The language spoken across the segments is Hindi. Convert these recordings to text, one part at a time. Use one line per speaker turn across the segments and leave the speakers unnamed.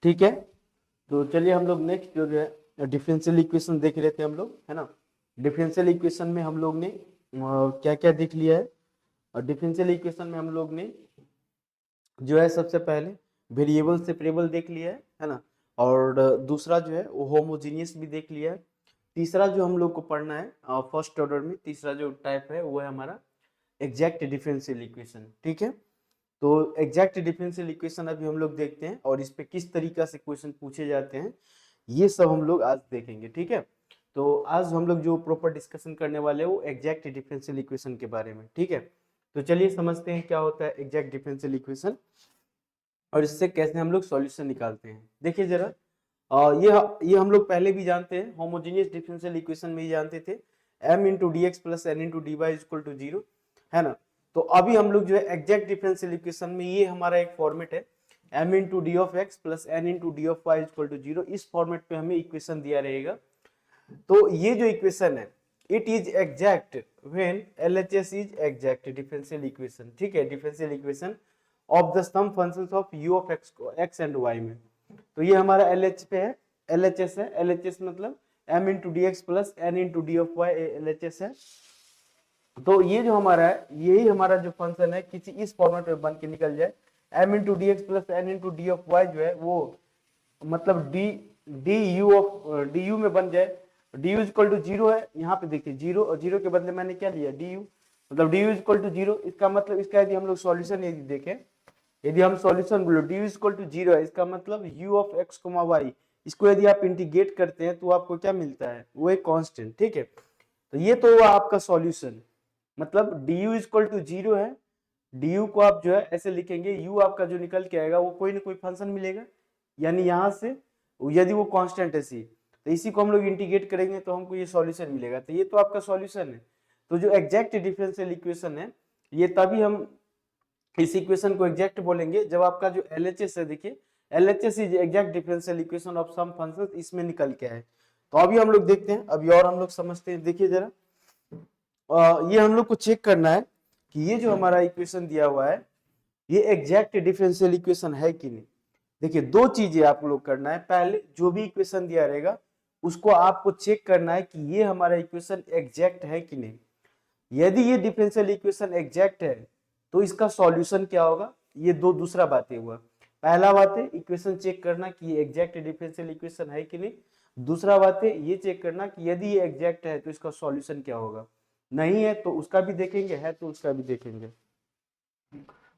ठीक है, तो चलिए हम लोग नेक्स्ट जो है डिफरेंशियल इक्वेशन देख रहे थे हम लोग, है ना। डिफरेंशियल इक्वेशन में हम लोग ने क्या क्या देख लिया है। और डिफरेंशियल इक्वेशन में हम लोग ने जो है सबसे पहले वेरिएबल सेपरेबल देख लिया है ना। और दूसरा जो है वो होमोजीनियस भी देख लिया है। तीसरा जो हम लोग को पढ़ना है फर्स्ट ऑर्डर में, तीसरा जो टाइप है वो है हमारा एग्जैक्ट डिफरेंशियल इक्वेशन। ठीक है, तो एग्जैक्ट डिफरेंशियल इक्वेशन अभी हम लोग देखते हैं और इस पे किस तरीका से क्वेश्चन पूछे जाते हैं ये सब हम लोग आज देखेंगे। ठीक है, तो आज हम लोग जो प्रॉपर डिस्कशन करने वाले हैं वो एग्जैक्ट डिफरेंशियल इक्वेशन के बारे में। ठीक है, तो चलिए समझते हैं क्या होता है एग्जैक्ट डिफरेंशियल इक्वेशन और इससे कैसे हम लोग सॉल्यूशन निकालते हैं। देखिए जरा, ये हम लोग पहले भी जानते हैं, होमोजेनियस डिफरेंशियल इक्वेशन में ही जानते थे, m into D x plus N into D Y equal to zero, है ना। तो अभी हम लोग जो है एग्जैक्ट डिफरेंशियल इक्वेशन में, ये हमारा एक फॉर्मेट है, m into D of x plus N into D of Y equal to zero, इस फॉर्मेट पे हमें इक्वेशन दिया रहेगा। तो ये जो इक्वेशन है it is exact when LHS is exact differential equation. ठीक है, differential equation of the some functions of u of x and y में। तो ये हमारा LH पे है, LHS है। LHS मतलब m into D x plus N into D of Y, LHS है। तो ये जो हमारा है, यही हमारा जो फंक्शन है किसी इस फॉर्मेट में बन के निकल जाए, m into D x plus N into D of Y जो है वो मतलब डी यू में बन जाए। D U equal to zero है, यहाँ पे देखिए जीरो, और जीरो के बदले मैंने क्या लिया डी यू, मतलब D U equal to zero. इसका मतलब इसका यदि हम लोग सॉल्यूशन यदि देखें, यदि हम सॉल्यूशन बोलो D U equal to zero है, इसका मतलब U of X comma Y, इसको यदि आप इंटीग्रेट करते हैं तो आपको क्या मिलता है, वो एक कांस्टेंट। ठीक है, तो ये तो हुआ आपका सॉल्यूशन, मतलब D U equal to zero है। डी यू को आप जो है ऐसे लिखेंगे, यू आपका जो निकल के आएगा वो कोई ना कोई फंक्शन मिलेगा, यानी यहाँ से यदि वो कांस्टेंट है सी, तो इसी को हम लोग इंटीग्रेट करेंगे तो हमको ये सॉल्यूशन मिलेगा। तो ये तो आपका सॉल्यूशन है। तो जो एग्जैक्ट डिफरेंशियल इक्वेशन है, ये तभी हम इस इक्वेशन को एग्जैक्ट बोलेंगे जब आपका जो LHS है, देखिए LHS is exact differential equation of some function, इसमें निकल के आए। तो अभी हम लोग देखते हैं, अभी और हम लोग समझते हैं। देखिए जरा, ये हम लोग को चेक करना है कि ये जो हमारा इक्वेशन दिया हुआ है ये एग्जैक्ट डिफरेंशियल इक्वेशन है कि नहीं। देखिए दो चीजें आप लोग करना है, पहले जो भी इक्वेशन दिया रहेगा उसको आपको चेक करना है कि ये हमारा इक्वेशन एग्जैक्ट है कि नहीं। यदि ये डिफरेंशियल इक्वेशन एग्जैक्ट है तो इसका सॉल्यूशन क्या होगा, ये दो दूसरा बातें हुआ। पहला बात है इक्वेशन चेक करना कि ये एग्जैक्ट डिफरेंशियल इक्वेशन है कि नहीं। दूसरा बात है ये चेक करना कि यदि ये एग्जैक्ट है तो इसका सॉल्यूशन क्या होगा। नहीं है तो उसका भी देखेंगे, है तो उसका भी देखेंगे।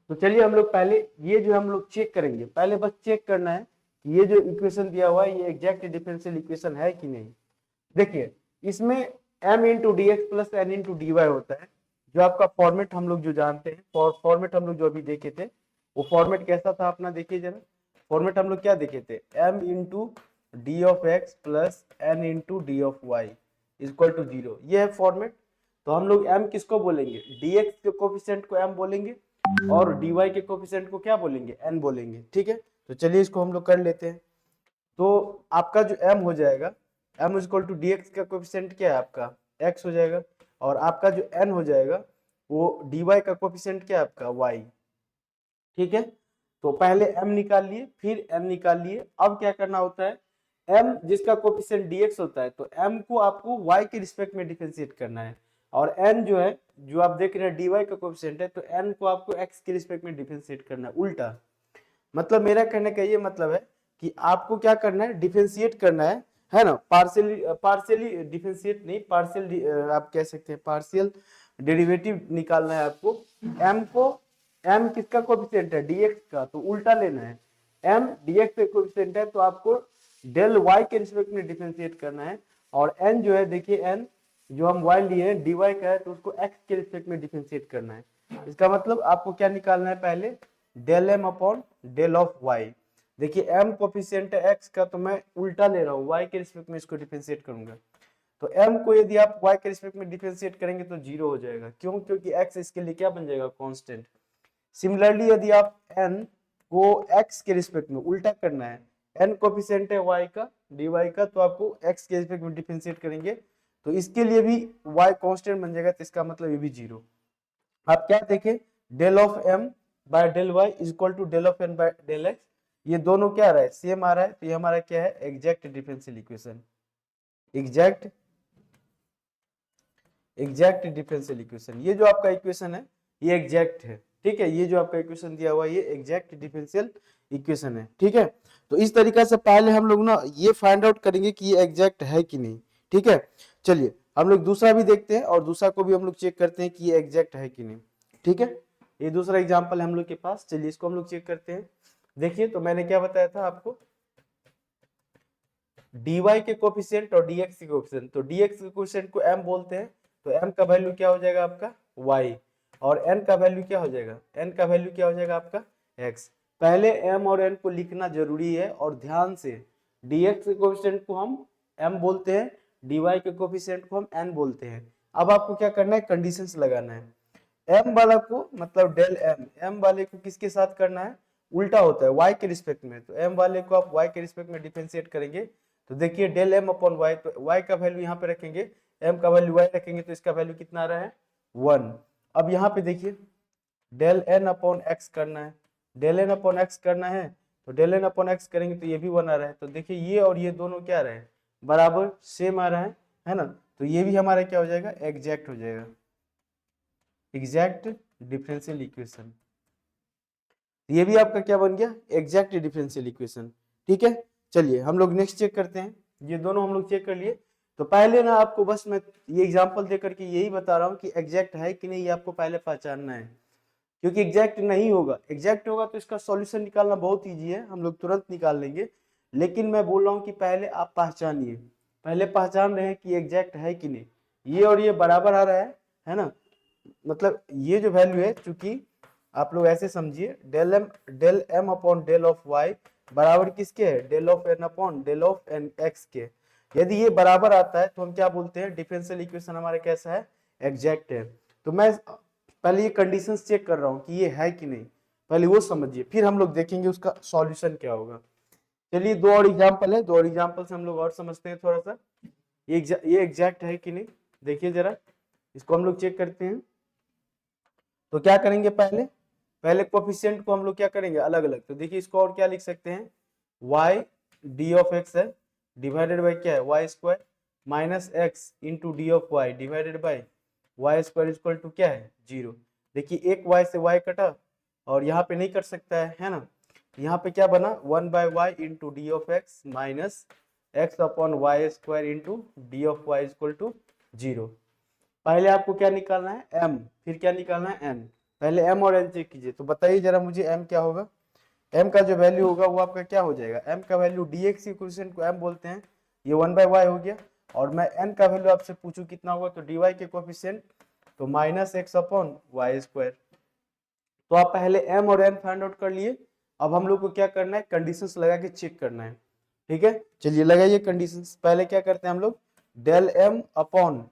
तो चलिए हम लोग पहले ये जो हम लोग चेक करेंगे, पहले बस चेक करना है कि ये जो इक्वेशन दिया हुआ है ये एग्जैक्ट डिफरेंशियल इक्वेशन है कि नहीं। देखिए इसमें m into D x plus N into D Y होता है, जो आपका फॉर्मेट हम लोग जो जानते हैं, फॉर्मेट हम लोग जो अभी देखे थे वो फॉर्मेट कैसा था अपना, देखिए जरा। फॉर्मेट हम लोग क्या देखे थे, m into D of x plus N into D of Y equal to zero, ये है फॉर्मेट। तो हम लोग m किसको बोलेंगे, dx के कोफिशिएंट को m बोलेंगे और dy के कोफिशिएंट को क्या बोलेंगे, n बोलेंगे। ठीक है, तो चलिए इसको हम लोग कर लेते हैं। तो आपका जो m हो जाएगा, m equal to d x का कोफिशिएंट क्या है आपका, x हो जाएगा, और आपका जो n हो जाएगा वो dy का कोफिशिएंट क्या है आपका, y। ठीक है, तो पहले m निकाल लिए फिर n निकाल लिए। अब क्या करना होता है, m जिसका कोफिशिएंट dx होता है तो m को आपको y के रिस्पेक्ट में डिफरेंशिएट करना है, और n जो है जो आप देख रहे हैं dy का कोफिशिएंट है तो n को आपको x के रिस्पेक्ट में डिफरेंशिएट करना है, उल्टा। मतलब मेरा कहने का ये मतलब है कि आपको क्या करना है, डिफरेंशिएट करना है ना। पार्शियली पार्शियली डिफरेंशिएट नहीं, पार्शियल आप कह सकते हैं पार्शियल डेरिवेटिव निकालना है आपको। m को, m किसका कोफिशिएंट है, dx का, तो उल्टा लेना है। m dx का कोफिशिएंट है तो आपको डेल y के रिस्पेक्ट में डिफरेंशिएट करना है, और n जो है देखिए n जो हम y लिए हैं dy का है तो उसको x के रिस्पेक्ट में डिफरेंशिएट करना है। इसका मतलब आपको क्या निकालना है, पहले del m upon del of y। देखिए m कोफिशिएंट है x का तो मैं उल्टा ले रहा हूँ, y के रिस्पेक्ट में इसको डिफरेंशिएट करूंगा। तो m को यदि आप y के रिस्पेक्ट में डिफरेंशिएट करेंगे तो जीरो हो जाएगा, क्यों, क्योंकि x इसके लिए क्या बन जाएगा, कांस्टेंट। सिमिलरली यदि आप n को x के रिस्पेक्ट में उल्टा करना है, n कोफिशिएंट है y का dy का, तो आपको x के रिस्पेक्ट में डिफरेंशिएट करेंगे तो इसके लिए भी y कांस्टेंट बन जाएगा, तो इसका मतलब ये भी जीरो। आप क्या देखें, del of m by del y is equal to del of n by del x, ये दोनों क्या आ रहा है, सेम आ रहा है, तो ये हमारा क्या है, exact differential equation, exact differential equation. ये जो आपका इक्वेशन है ये एग्जैक्ट है, ठीक है, ये जो आपका इक्वेशन दिया हुआ है ये एग्जैक्ट डिफरेंशियल इक्वेशन है, ठीक है। तो इस तरीका से पहले हम लोग ना ये फाइंड आउट करेंगे कि ये एग्जैक्ट है कि नहीं, ठीक है। चलिए हम लोग दूसरा भी देखते हैं और दूसरा को भी हम लोग चेक करते हैं कि ये एग्जैक्ट है कि नहीं, ठीक है। ये दूसरा एग्जाम्पल है हम लोग के पास, चलिए इसको हम लोग चेक करते हैं। देखिए तो मैंने क्या बताया था आपको, dy के कोफिशिएंट और dx के कोफिशिएंट, तो dx के कोफिशिएंट को m बोलते हैं, तो m का वैल्यू क्या हो जाएगा आपका y, और n का वैल्यू क्या हो जाएगा, n का वैल्यू क्या हो जाएगा आपका x। पहले m और n को लिखना जरूरी है, और ध्यान से dx के कोफिशिएंट को हम m बोलते हैं, dy के कोफिशिएंट को हम n बोलते हैं। अब आपको क्या करना है, कंडीशंस लगाना है। m वाला को मतलब डेल m वाले को किसके साथ करना है, उल्टा होता है y के रिस्पेक्ट में, तो m वाले को आप y के रिस्पेक्ट में डिफरेंशिएट करेंगे, तो देखिए डेल m अपॉन वाई, तो y का वैल्यू यहाँ पे रखेंगे, m का वैल्यू y रखेंगे, तो इसका वैल्यू कितना आ रहा है 1। अब यहाँ पे देखिए डेल n अपॉन x करना है, डेल n अपॉन x करना है, तो डेल n अपॉन x करेंगे तो ये भी 1 आ रहा है, तो देखिए ये और ये दोनों क्या आ रहे हैं, बराबर सेम आ रहा है ना, तो ये भी हमारा क्या हो जाएगा, एग्जैक्ट हो जाएगा, एग्जैक्ट डिफरेंशियल इक्वेशन। ये भी आपका क्या बन गया, एग्जैक्ट डिफरेंशियल इक्वेशन, ठीक है। चलिए हम लोग नेक्स्ट चेक करते हैं, ये दोनों हम लोग चेक कर लिए। तो पहले ना आपको बस मैं ये एग्जांपल दे करके यही बता रहा हूँ कि एग्जैक्ट है कि नहीं, ये आपको पहले पहचानना है, क्योंकि एग्जैक्ट नहीं होगा, एग्जैक्ट होगा तो इसका सॉल्यूशन निकालना बहुत ईजी है, हम लोग तुरंत निकाल लेंगे। लेकिन मैं बोल रहा हूँ कि पहले आप पहचानिए, पहले पहचान रहे हैं कि एग्जैक्ट है कि नहीं, ये और ये बराबर आ रहा है ना, मतलब ये जो वैल्यू है, चूंकि आप लोग ऐसे समझिए del m upon del of y बराबर किसके है, del of n upon del of n x के। यदि ये बराबर आता है तो हम क्या बोलते हैं, डिफरेंशियल इक्वेशन हमारा कैसा है, एग्जैक्ट है। तो मैं पहले ये कंडीशंस चेक कर रहा हूँ कि ये है कि नहीं, पहले वो समझिए, फिर हम लोग देखेंगे उसका सॉल्यूशन क्या होगा। चलिए दो और एग्जाम्पल है, दो और एग्जाम्पल से हम लोग और समझते हैं थोड़ा सा, ये एग्जैक्ट है कि नहीं, देखिए जरा इसको हम लोग चेक करते हैं। तो क्या करेंगे, पहले कोफिशिएंट को हम लोग क्या करेंगे अलग अलग, तो देखिए इसको और क्या लिख सकते हैं, y डी ऑफ एक्स है डिवाइडेड बाई क्या है y square minus x into D of y divided by y square equal to क्या है 0। देखिए एक y से y कटा और यहाँ पे नहीं कट सकता है ना, यहाँ पे क्या बना 1 by y into D of x minus x upon y square into D of Y equal to 0। पहले आपको क्या निकालना है m, फिर क्या निकालना है n, पहले m और n चेक कीजिए, तो बताइए जरा मुझे m क्या होगा, m का जो वैल्यू होगा वो आपका क्या हो जाएगा, m का वैल्यू dx की कोएफिशिएंट को m बोलते हैं, ये 1 बाई वाई हो गया, और मैं n का वैल्यू आपसे पूछूं कितना होगा, तो dy के कोएफिशिएंट तो minus x upon y square. तो आप पहले m और n फाइंड आउट कर लिए, अब हम लोग को क्या करना है, कंडीशंस लगा के चेक करना है, ठीक है। चलिए लगाइए कंडीशंस, पहले क्या करते हैं हम लोग, डेल m अपॉन,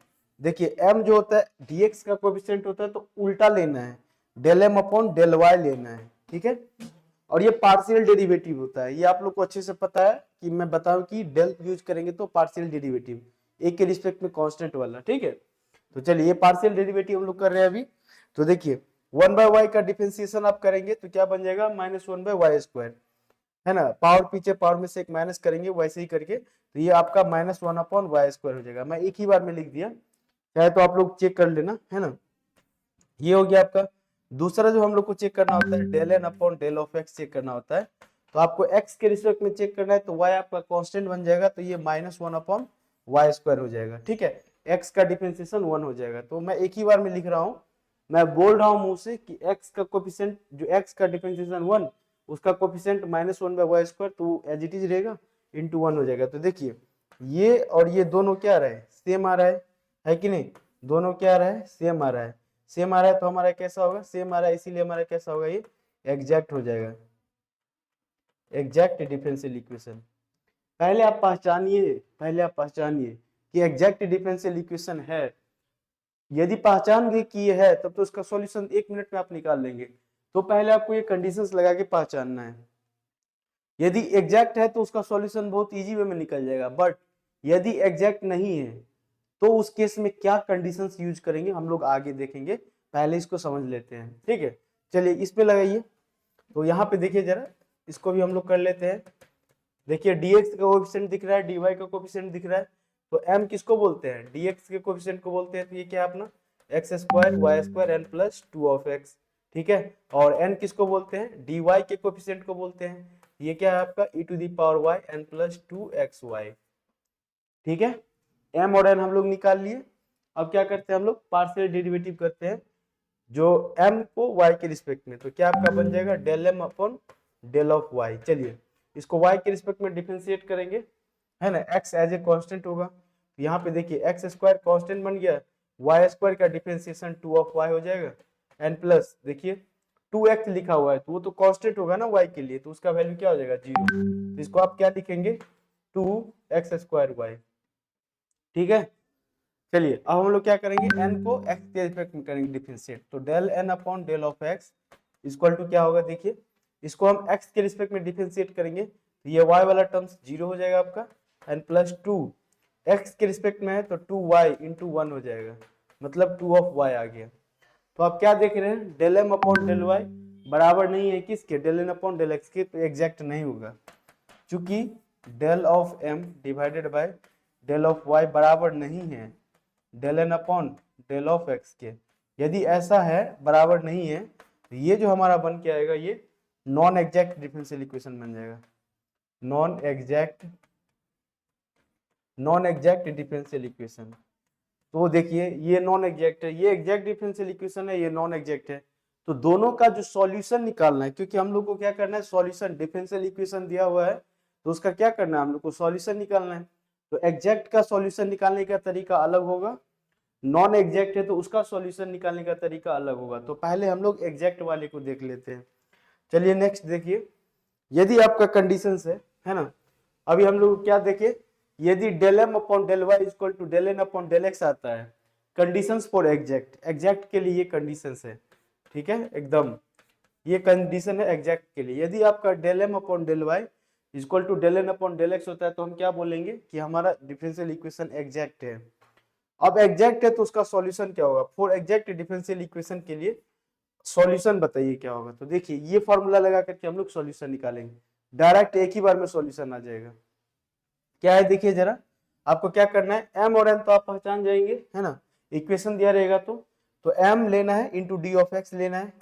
देखिए m जो होता है dx का कोएफिशिएंट होता है तो उल्टा लेना है, del m upon del y लेना है, ठीक है। और ये पार्शियल डेरिवेटिव होता है, ये आप लोग को अच्छे से पता है कि मैं बताऊं कि डेल यूज करेंगे तो पार्शियल डेरिवेटिव एक के रिस्पेक्ट में कांस्टेंट वाला, ठीक है। तो चलिए ये पार्शियल डेरिवेटिव हम लोग कर रहे हैं अभी, तो देखिए 1 बाई वाई का डिफरेंशिएशन आप करेंगे तो क्या बन जाएगा माइनस 1 बाई वाई स्क्वायर, है ना, पावर पीछे पावर में से एक माइनस करेंगे वैसे ही करके, तो ये आपका माइनस 1 अपॉन वाई स्क्वायर हो जाएगा, मैं एक ही बार में लिख दिया, चाहे तो आप लोग चेक कर लेना, है ना। ये हो गया आपका। दूसरा जो हम लोग को चेक करना होता है del n upon del of x check करना होता है, तो आपको एक्स के रिस्पेक्ट में चेक करना है, तो वाई आपका कांस्टेंट बन जाएगा, तो ये माइनस 1 अपॉन वाई स्क्वायर हो जाएगा, ठीक है। एक्स का डिफरेंशिएशन 1 हो जाएगा, तो मैं एक ही बार में लिख रहा हूँ, मैं बोल रहा हूँ मुंह से कि एक्स का कोफिशिएंट जो एक्स का डिफरेंशिएशन 1 उसका coefficient minus 1 by y square, तो एज इट इज रहेगा इंटू 1 हो जाएगा। तो देखिए ये और ये दोनों क्या आ रहा है, सेम आ रहा है कि नहीं, दोनों क्या आ रहा है, सेम आ रहा है, सेम आ रहा है, तो हमारा कैसा होगा, सेम आ रहा है, इसीलिए हमारा कैसा होगा, ये एग्जैक्ट हो जाएगा, एग्जैक्ट डिफरेंशियल इक्वेशन। पहले आप पहचानिए, पहले आप पहचानिए कि एग्जैक्ट डिफरेंशियल इक्वेशन है, यदि पहचान गए कि ये है तब तो उसका सॉल्यूशन 1 मिनट में आप निकाल लेंगे, तो पहले आपको ये कंडीशंस लगा के पहचानना है। यदि एग्जैक्ट है तो उसका सॉल्यूशन बहुत इजी वे में निकल जाएगा, बट यदि एग्जैक्ट नहीं है तो उस केस में क्या कंडीशंस यूज करेंगे हम लोग आगे देखेंगे, पहले इसको समझ लेते हैं, ठीक है। चलिए इसमें लगाइए। तो यहाँ पे देखिए जरा, इसको भी हम लोग कर लेते हैं। देखिए dx का कोएफिशिएंट दिख रहा है, dy का कोएफिशिएंट दिख रहा है। तो m किसको बोलते हैं? dx के कोएफिशिएंट को बोलते हैं। तो ये क्या है अपना x square Y square n plus 2 of x, ठीक है। और n किसको बोलते हैं? dy के कोएफिशिएंट को बोलते हैं। ये क्या है आपका e to the power y n plus 2xy, ठीक है। m और n हम लोग निकाल लिए। अब क्या करते हैं हम लोग? पार्शियल डेरिवेटिव करते हैं जो m को y के रिस्पेक्ट में। तो क्या आपका बन जाएगा? Del m upon del of y। चलिए इसको y के रिस्पेक्ट में डिफरेंशिएट करेंगे, है ना। x एज ए कांस्टेंट होगा। यहाँ पे देखिए x स्क्वायर कांस्टेंट बन गया, y स्क्वायर का डिफरेंशिएशन 2 ऑफ y हो जाएगा, n प्लस देखिए 2x लिखा हुआ है तो वो तो कांस्टेंट होगा ना y के लिए, तो उसका वैल्यू क्या हो जाएगा? 0। तो इसको आप क्या लिखेंगे? 2x स्क्वायर y, ठीक है। चलिए अब हम लोग क्या करेंगे? n को x के रिस्पेक्ट में करेंगे डिफरेंशिएट। तो del n upon del of x equal to क्या होगा? देखिए इसको हम x के रिस्पेक्ट में डिफरेंशिएट करेंगे तो ये y वाला टर्म्स 0 हो जाएगा आपका, n प्लस 2 x के रिस्पेक्ट में है तो 2y इंटू 1 हो जाएगा, मतलब 2 ऑफ y आ गया। तो आप क्या देख रहे हैं? Del m upon del y बराबर नहीं है किसके? Del n upon del x के। तो एग्जैक्ट नहीं होगा, क्योंकि del of m divided by del of y बराबर नहीं है del n upon del of x के। यदि ऐसा है, बराबर नहीं है, तो ये जो हमारा बन के आएगा ये नॉन एग्जैक्ट डिफरेंशियल इक्वेशन बन जाएगा। Non exact differential equation. तो देखिए ये नॉन एग्जैक्ट है, ये एग्जैक्ट डिफरेंशियल इक्वेशन है, ये नॉन एग्जैक्ट है। तो दोनों का जो सॉल्यूशन निकालना है, क्योंकि हम लोग को क्या करना है? सॉल्यूशन, डिफरेंशियल इक्वेशन दिया हुआ है तो उसका क्या करना है? हम लोग को सॉल्यूशन निकालना है। तो एग्जैक्ट का सॉल्यूशन निकालने का तरीका अलग होगा, नॉन एग्जैक्ट है तो उसका सॉल्यूशन निकालने का तरीका अलग होगा। तो पहले हम लोग एग्जैक्ट वाले को देख लेते हैं। चलिए नेक्स्ट देखिए, यदि आपका कंडीशन है ना, अभी हम लोग क्या देखे? यदि del m upon del y equal to del n upon del x आता है, कंडीशंस फॉर एग्जैक्ट, एग्जैक्ट के लिए ये कंडीशंस है, ठीक है एकदम। ये कंडीशन है एग्जैक्ट के लिए। यदि आपका del m upon del y equal to del n upon del x होता है तो हम क्या बोलेंगे कि हमारा डिफरेंशियल इक्वेशन एग्जैक्ट है। अब एग्जैक्ट है तो उसका सॉल्यूशन क्या होगा? फॉर एग्जैक्ट डिफरेंशियल इक्वेशन के लिए सॉल्यूशन बताइए क्या होगा? तो देखिए ये फॉर्मूला लगा करके हम लोग सॉल्यूशन निकालेंगे, डायरेक्ट एक ही बार में सॉल्यूशन आ जाएगा। क्या है देखिए जरा, आपको क्या करना है? m और n तो आप पहचान जाएंगे, है ना। इक्वेशन दिया रहेगा तो m लेना है इंटू डी ऑफ एक्स लेना है,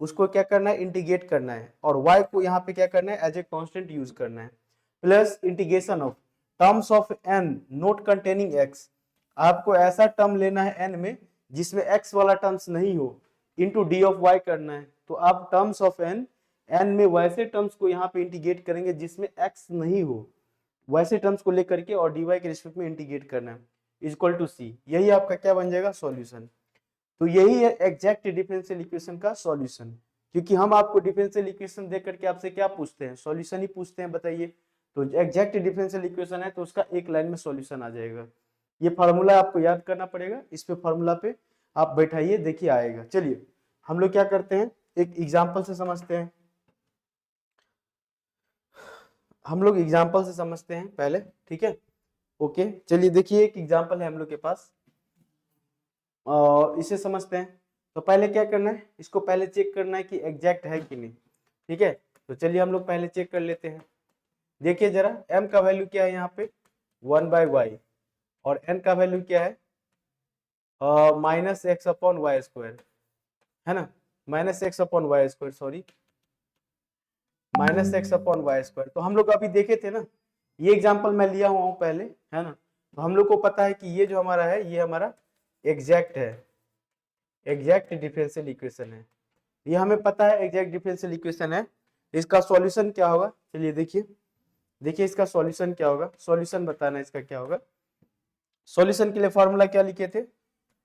उसको क्या करना है? इंटीग्रेट करना है, और y को यहाँ पे क्या करना है? एज ए कांस्टेंट यूज करना है, plus integration of terms of n not containing x। आपको ऐसा टर्म लेना है n में जिसमें x वाला टर्म्स नहीं हो, इंटू डी ऑफ y करना है। तो आप टर्म्स ऑफ n में वैसे टर्म्स को यहाँ पे इंटीग्रेट करेंगे जिसमें x नहीं हो, वैसे टर्म्स को लेकर के और dy के रिस्पेक्ट में इंटीग्रेट करना है, इक्वल टू c। यही आपका क्या बन जाएगा? सॉल्यूशन। तो यही है एग्जैक्ट डिफरेंशियल इक्वेशन का सॉल्यूशन, क्योंकि हम आपको डिफरेंशियल इक्वेशन देख करके आपसे क्या पूछते हैं? सॉल्यूशन ही पूछते हैं, बताइए। तो एग्जैक्ट डिफरेंशियल इक्वेशन है तो उसका एक लाइन में सॉल्यूशन आ जाएगा। ये फार्मूला आपको याद करना पड़ेगा, इस पे फार्मूला पे आप बैठाइए, देखिए आएगा। चलिए हम लोग क्या करते हैं, एक एग्जाम्पल से समझते हैं। हम लोग एग्जाम्पल से समझते हैं पहले, ठीक है। ओके चलिए देखिए एक एग्जाम्पल है हम लोग के पास, इसे समझते हैं। तो पहले क्या करना है? इसको पहले चेक करना है कि एग्जैक्ट है कि नहीं, ठीक है। तो चलिए हम लोग पहले चेक कर लेते हैं। देखिए जरा m का वैल्यू क्या है यहाँ पे? 1/y, और n का वैल्यू क्या है? Minus x upon y square, है ना। Minus x upon y square, sorry, minus x upon y square. तो हम लोग अभी देखे थे ना, ये एग्जाम्पल मैं लिया हुआ हूँ पहले, है ना। तो हम लोग को पता है कि ये जो हमारा है ये हमारा एग्जैक्ट है, एग्जैक्ट डिफरेंशियल इक्वेशन है। ये हमें पता है एग्जैक्ट डिफरेंशियल इक्वेशन है। इसका सॉल्यूशन क्या होगा? चलिए देखिए, देखिए इसका सॉल्यूशन क्या होगा? सॉल्यूशन बताना इसका क्या होगा। सॉल्यूशन के लिए फॉर्मूला क्या लिखे थे?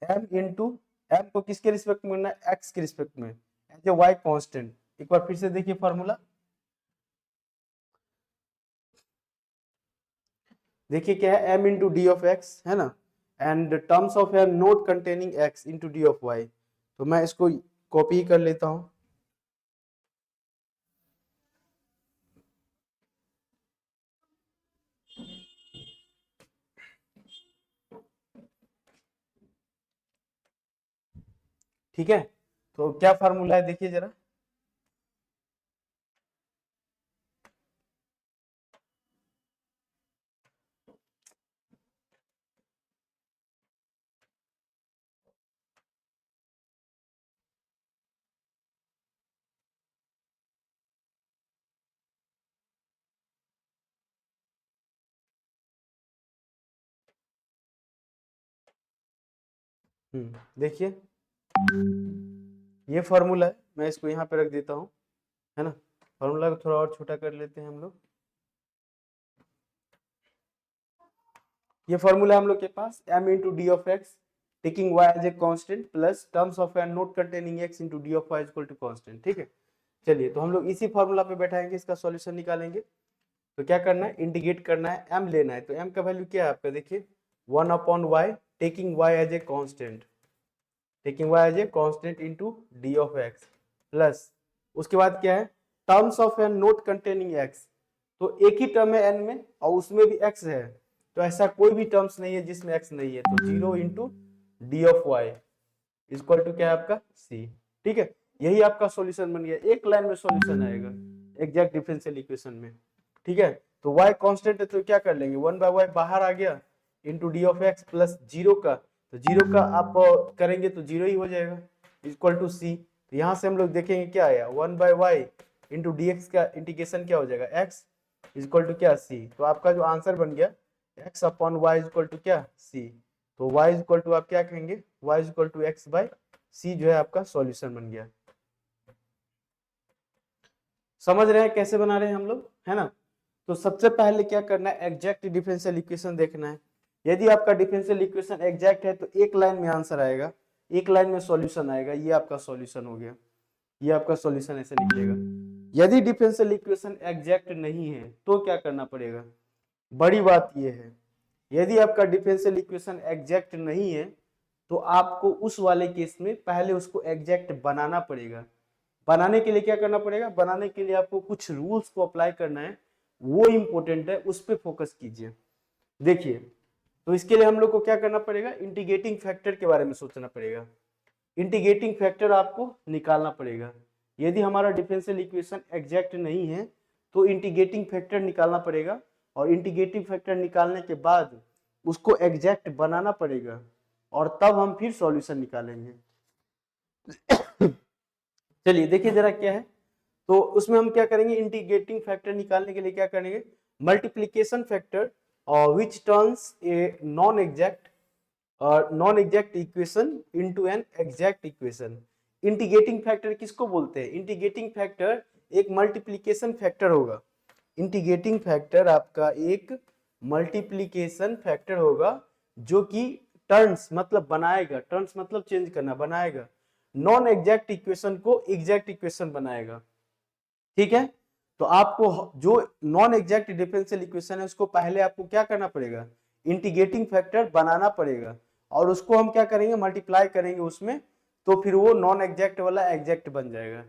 m इंटू एम को किसके रिस्पेक्ट में करना है? x के रिस्पेक्ट में, एज ए y कांस्टेंट। एक बार फिर से देखिए फॉर्मूला, देखिए क्या है? m into D of x, है ना, and terms of m not containing x into D of y। तो मैं इसको कॉपी कर लेता हूं। ठीक है, तो क्या फार्मूला है देखिए जरा, देखिए ये फॉर्मूला है, मैं इसको यहाँ पे रख देता हूँ, है ना। फॉर्मूला को थोड़ा और छोटा कर लेते हैं हम लोग। ये फॉर्मूला हम लोग के पास m into D of x taking y as a constant plus terms of n not containing x into D of y equal to constant. ठीक है, चलिए तो हम लोग इसी फॉर्मूला पे बैठाएंगे, इसका सॉल्यूशन निकालेंगे। तो क्या करना है, इंटीग्रेट करना है, m लेना है। तो m का वैल्यू क्या है आपका, देखिए 1/y taking y as a constant, taking y as a constant into d of x plus उसके बाद क्या है, terms of n not containing x। तो एक ही टर्म है n में और उसमें भी x है, तो ऐसा कोई भी टर्म्स नहीं है जिसमें x नहीं है। तो 0 into D of Y equal to क्या है आपका c। ठीक है, यही आपका सॉल्यूशन बन गया, एक लाइन में सॉल्यूशन आएगा एग्जैक्ट डिफरेंशियल इक्वेशन में। ठीक है, तो y कांस्टेंट है तो क्या कर लेंगे, 1/y बाहर आ गया into D of x plus 0 का, तो 0 का आप करेंगे तो 0 ही हो जाएगा इक्वल टू c। तो यहाँ से हम लोग देखेंगे क्या आया, 1/y इंटू डी एक्स का इंटीग्रेशन क्या हो जाएगा, x इक्वल टू क्या c। तो आपका जो आंसर बन गया x upon y equal to क्या c। तो y इक्वल टू आप क्या कहेंगे, y equal to x by c जो है आपका सॉल्यूशन बन गया। समझ रहे हैं कैसे बना रहे हैं हम लोग, है ना। तो सबसे पहले क्या करना है, एग्जैक्ट डिफरेंशियल इक्वेशन देखना है। यदि आपका डिफरेंशियल इक्वेशन एग्जैक्ट है तो एक लाइन में आंसर आएगा, एक लाइन में सॉल्यूशन आएगा, ये आपका सॉल्यूशन हो गया, ये आपका सॉल्यूशन ऐसे निकलेगा। यदि डिफरेंशियल इक्वेशन एग्जैक्ट नहीं है तो क्या करना पड़ेगा, बड़ी बात ये है, यदि आपका डिफरेंशियल इक्वेशन एग्जैक्ट नहीं है तो आपको उस वाले केस में पहले उसको एग्जैक्ट बनाना पड़ेगा। बनाने के लिए क्या करना पड़ेगा, बनाने के लिए आपको कुछ रूल्स को अप्लाई करना है, वो इंपॉर्टेंट है, उस पर फोकस कीजिए। देखिए, तो इसके लिए हम लोग को क्या करना पड़ेगा, इंटीग्रेटिंग फैक्टर के बारे में सोचना पड़ेगा। इंटीग्रेटिंग फैक्टर आपको निकालना पड़ेगा। यदि हमारा डिफरेंशियल इक्वेशन एग्जैक्ट नहीं है तो इंटीग्रेटिंग फैक्टर निकालना पड़ेगा, और इंटीग्रेटिंग फैक्टर निकालने के बाद उसको एग्जैक्ट बनाना पड़ेगा, और तब हम फिर सॉल्यूशन निकालेंगे। चलिए देखिए जरा क्या है, तो उसमें हम क्या करेंगे, इंटीग्रेटिंग फैक्टर निकालने के लिए क्या करेंगे, multiplication factor which turns a non exact equation into an exact equation. Integrating factor किसको बोलते हैं, इंटीग्रेटिंग फैक्टर एक मल्टीप्लीकेशन फैक्टर होगा। इंटीग्रेटिंग फैक्टर आपका एक मल्टीप्लीकेशन फैक्टर होगा जो कि टर्न्स मतलब बनाएगा, टर्न्स मतलब चेंज करना, बनाएगा नॉन एग्जैक्ट इक्वेशन को एग्जैक्ट इक्वेशन बनाएगा। ठीक है, तो आपको जो नॉन एग्जैक्ट डिफरेंशियल इक्वेशन है उसको पहले आपको क्या करना पड़ेगा, इंटीग्रेटिंग फैक्टर बनाना पड़ेगा, और उसको हम क्या करेंगे, मल्टीप्लाई करेंगे उसमें, तो फिर वो नॉन एग्जैक्ट वाला एग्जैक्ट बन जाएगा।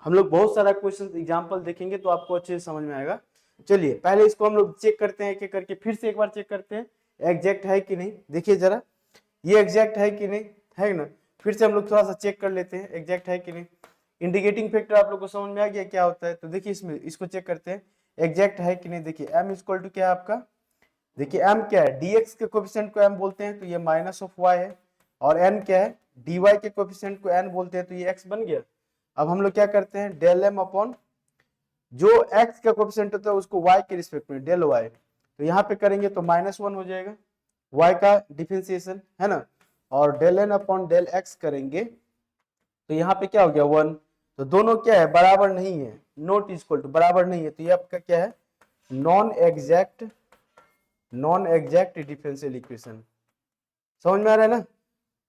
हम लोग बहुत सारा क्वेश्चन एग्जांपल देखेंगे तो आपको अच्छे से समझ में आएगा। चलिए पहले इसको हम लोग चेक करते हैं, क्या करके फिर से एक बार चेक करते हैं एग्जैक्ट है कि नहीं। देखिए जरा ये एग्जैक्ट है कि नहीं, है ना। फिर से हम लोग थोड़ा सा चेक कर लेते हैं एग्जैक्ट है कि नहीं। इंटीग्रेटिंग फैक्टर आप लोग को समझ में आ गया क्या होता है, तो देखिए इसमें इसको चेक करते हैं एग्जैक्ट है कि नहीं। देखिए m इक्वल टू क्या है आपका, देखिए m क्या है, dx के कोएफिशिएंट को m बोलते हैं तो ये माइनस ऑफ y है, और n क्या है, dy के कोएफिशिएंट को n बोलते हैं तो ये x बन गया। अब हम लोग क्या करते हैं, डेल m अपॉन जो x का कोएफिशिएंट होता है उसको y के रिस्पेक्ट में डेल y, तो यहाँ पे करेंगे तो -1 हो जाएगा y का डिफरेंशिएशन, है ना, और del n upon del x करेंगे तो यहाँ पे क्या हो गया 1। तो दोनों क्या है, बराबर नहीं है, नॉट इक्वल टू बराबर नहीं है, तो ये आपका क्या है, नॉन एग्जैक्ट डिफरेंशियल इक्वेशन। समझ में आ रहा है ना।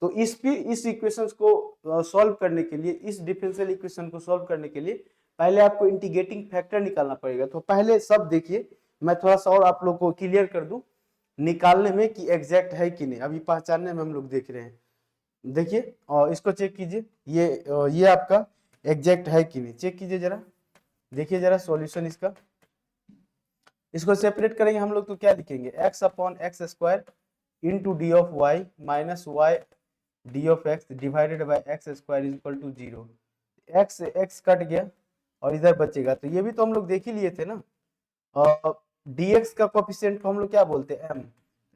तो इस इक्वेशंस को सॉल्व करने के लिए, इस डिफरेंशियल इक्वेशन को सॉल्व करने के लिए पहले आपको इंटीग्रेटिंग फैक्टर निकालना पड़ेगा। तो पहले सब देखिए, मैं थोड़ा सा और आप लोग को क्लियर कर दूं निकालने में कि एग्जैक्ट है कि नहीं, अभी पहचानने में हम लोग देख रहे हैं। देखिए और इसको चेक कीजिए, ये आपका एग्जैक्ट है कि नहीं, चेक कीजिए जरा, देखिए जरा सॉल्यूशन इसका। इसको सेपरेट करेंगे हम लोग तो क्या लिखेंगे, x upon x square into D of y minus y d of x divided by x square is equal to 0। X cut गया और इधर बचेगा, तो ये भी तो हम लोग देख ही लिए थे ना। dx का कोफिशिएंट को हम लोग क्या बोलते हैं,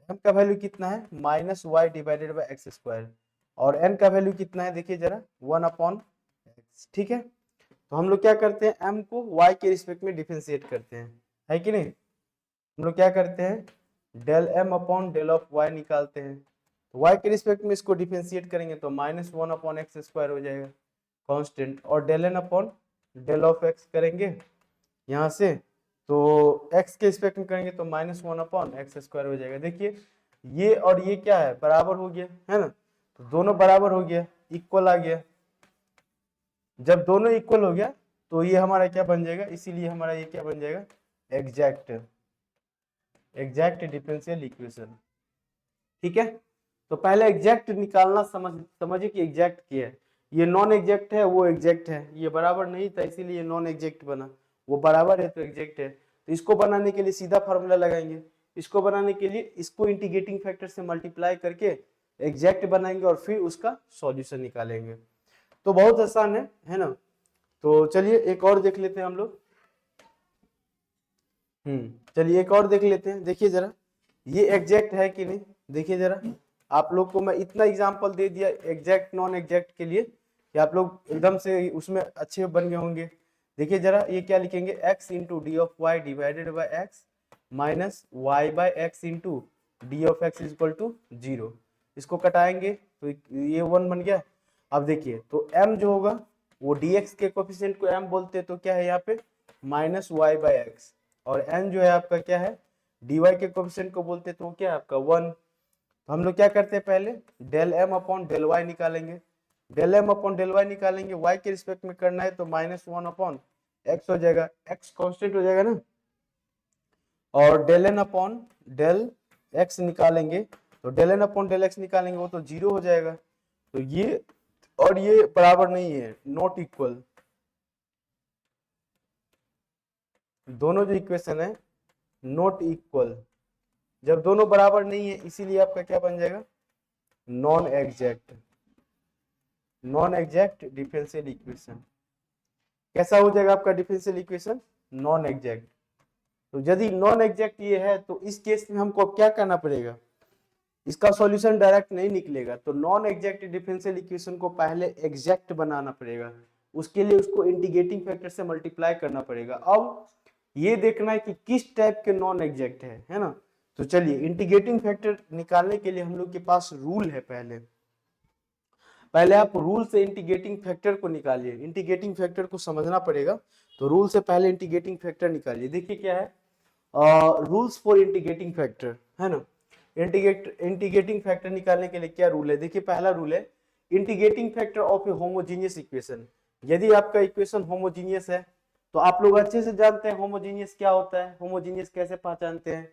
m का वैल्यू कितना है, minus y divided by x square, और n का वैल्यू कितना है, देखिए जरा 1 अपॉन एक्स। ठीक है, तो हम लोग क्या करते हैं, m को y के रिस्पेक्ट में डिफरेंशिएट करते हैं, है कि नहीं। हम लोग क्या करते हैं, del m upon del of y निकालते हैं, तो y के रिस्पेक्ट में इसको डिफरेंशिएट करेंगे तो -1/x² हो जाएगा कांस्टेंट, और del n upon del of x करेंगे यहाँ से, तो x के रिस्पेक्ट में करेंगे तो -1/x² हो जाएगा। देखिए ये और ये क्या है, बराबर हो गया है ना, तो दोनों बराबर हो गया, इक्वल आ गया। जब दोनों इक्वल हो गया तो ये हमारा क्या बन जाएगा, इसीलिए हमारा ये क्या बन जाएगा, एग्जैक्ट डिफरेंशियल इक्वेशन। ठीक है, तो पहले एग्जैक्ट निकालना समझिए कि एग्जैक्ट क्या है। ये नॉन एग्जैक्ट है, वो एग्जैक्ट है, ये बराबर नहीं था इसीलिए नॉन एग्जैक्ट बना, वो बराबर है तो एग्जैक्ट है। तो इसको बनाने के लिए सीधा फार्मूला लगाएंगे, इसको बनाने के लिए इसको इंटीग्रेटिंग फैक्टर से मल्टीप्लाई करके एग्जैक्ट बनाएंगे और फिर उसका सॉल्यूशन निकालेंगे। तो बहुत आसान है ना। तो चलिए एक और देख लेते हैं हम लोग। चलिए एक और देख लेते हैं। देखिए जरा ये एग्जैक्ट है कि नहीं, देखिए जरा। आप लोग को मैं इतना एग्जांपल दे दिया एग्जैक्ट नॉन एग्जैक्ट के लिए कि आप लोग एकदम से उसमें अच्छे बन गए होंगे। देखिए जरा ये क्या लिखेंगे, x into D of y divided by x minus y by x into D of x is equal to 0। इसको कटाएंगे तो ये 1 बन गया। अब देखिए तो m जो होगा वो dx के कोफिशिएंट को m बोलते हैं, तो क्या है यहाँ पे माइनस वाई बाई एक्स, और n जो है आपका क्या है dy के कोफिशिएंट को बोलते हैं, तो क्या है आपका 1। तो हम लोग क्या करते हैं, पहले del m upon del Y निकालेंगे, del m upon del Y निकालेंगे, y के रिस्पेक्ट में करना है तो -1 अपॉन x हो जाएगा, x कांस्टेंट हो जाएगा ना, और del n upon del x निकालेंगे तो del n upon del x निकालेंगे वो तो 0 हो जाएगा। तो ये और ये बराबर नहीं है, नॉट इक्वल, दोनों जो इक्वेशन है नॉट इक्वल। जब दोनों बराबर नहीं है इसीलिए आपका क्या बन जाएगा, नॉन एग्जैक्ट डिफरेंशियल इक्वेशन। कैसा हो जाएगा आपका डिफरेंशियल इक्वेशन, नॉन एग्जैक्ट। तो यदि नॉन एग्जैक्ट ये है तो इस केस में हमको क्या करना पड़ेगा, इसका सॉल्यूशन डायरेक्ट नहीं निकलेगा, तो नॉन एग्जैक्ट डिफरेंशियल इक्वेशन को पहले एग्जैक्ट बनाना पड़ेगा, उसके लिए उसको इंटीग्रेटिंग फैक्टर से मल्टीप्लाई करना पड़ेगा। अब ये देखना है कि किस टाइप के नॉन एग्जैक्ट है ना। तो चलिए इंटीग्रेटिंग फैक्टर निकालने के लिए हम लोग के पास रूल है, पहले आप रूल से इंटीग्रेटिंग फैक्टर को निकालिए, इंटीग्रेटिंग फैक्टर को समझना पड़ेगा, तो रूल से पहले इंटीग्रेटिंग फैक्टर निकालिए। देखिए क्या है, रूल्स फॉर इंटीग्रेटिंग फैक्टर है ना। इंटीग्रेटिंग फैक्टर निकालने के लिए क्या रूल है, देखिए पहला रूल है integrating factor of A homogeneous equation. यदि आपका इक्वेशन होमोजीनियस है तो आप लोग अच्छे से जानते हैं होमोजीनियस क्या होता है, होमोजीनियस कैसे पहचानते हैं।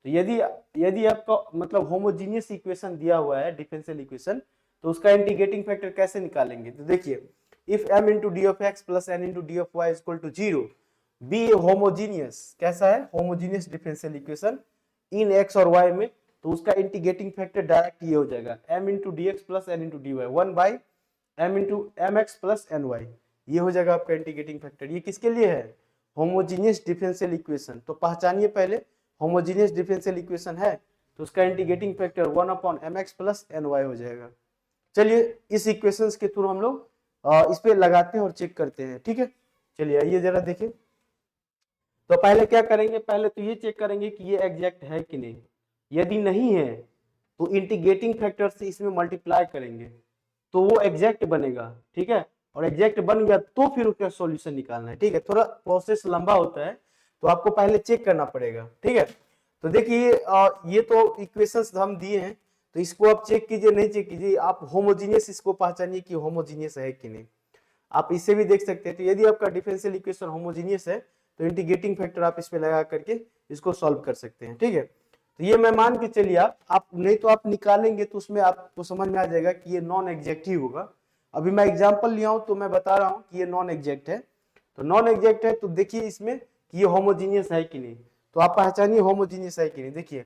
तो यदि आपका मतलब होमोजीनियस इक्वेशन दिया हुआ है डिफरेंशियल इक्वेशन, तो उसका इंटीग्रेटिंग फैक्टर कैसे निकालेंगे। तो देखिए if m into D of x plus n into D of y is equal to 0 be homogeneous, कैसा है homogeneous differential equation in x और y में, तो उसका इंटीग्रेटिंग फैक्टर डायरेक्ट ये हो जाएगा m into D x plus n into D y 1 by m into m x plus n y, ये हो जाएगा आपका इंटीग्रेटिंग फैक्टर। ये किसके लिए है, होमोजीनियस डिफरेंशियल इक्वेशन। तो पहचानिए पहले होमोजीनियस डिफरेंशियल इक्वेशन है तो उसका integrating factor 1 upon m x plus n y हो जाएगा। चलिए इस इक्वेशंस के थ्रू हम लोग इस पे लगाते हैं और चेक करते हैं, ठीक है। चलिए आइए जरा देखें। तो पहले क्या करेंगे, पहले तो ये चेक करेंगे कि ये एग्जैक्ट है कि नहीं, यदि नहीं है तो इंटीग्रेटिंग फैक्टर से इसमें मल्टीप्लाई करेंगे तो वो एग्जैक्ट बनेगा, ठीक है। और एग्जैक्ट बन गया तो फिर उसका सॉल्यूशन निकालना है, ठीक है। थोड़ा प्रोसेस लंबा होता है तो आपको पहले चेक करना पड़ेगा, ठीक है। तो देखिए ये तो इक्वेशंस हम दिए हैं, तो इसको आप चेक कीजिए, नहीं चेक कीजिए, आप होमोजीनियस इसको पहचानिए कि होमोजीनियस है कि नहीं। आप इसे भी देख सकते हैं। तो यदि आपका डिफरेंशियल इक्वेशन होमोजीनियस है तो इंटीग्रेटिंग फैक्टर आप इस पे लगा करके इसको सॉल्व कर सकते हैं, ठीक है। तो ये मैं मान के चलिए आप नहीं तो आप निकालेंगे तो उसमें आपको समझ में आ जाएगा कि ये नॉन एग्जैक्ट ही होगा। अभी मैं एग्जांपल लिया हूं तो मैं बता रहा हूं कि ये नॉन एग्जैक्ट है। तो नॉन एग्जैक्ट है तो देखिए इसमें कि ये होमोजीनियस है कि नहीं, तो आप पहचानिए होमोजीनियस है कि नहीं। देखिए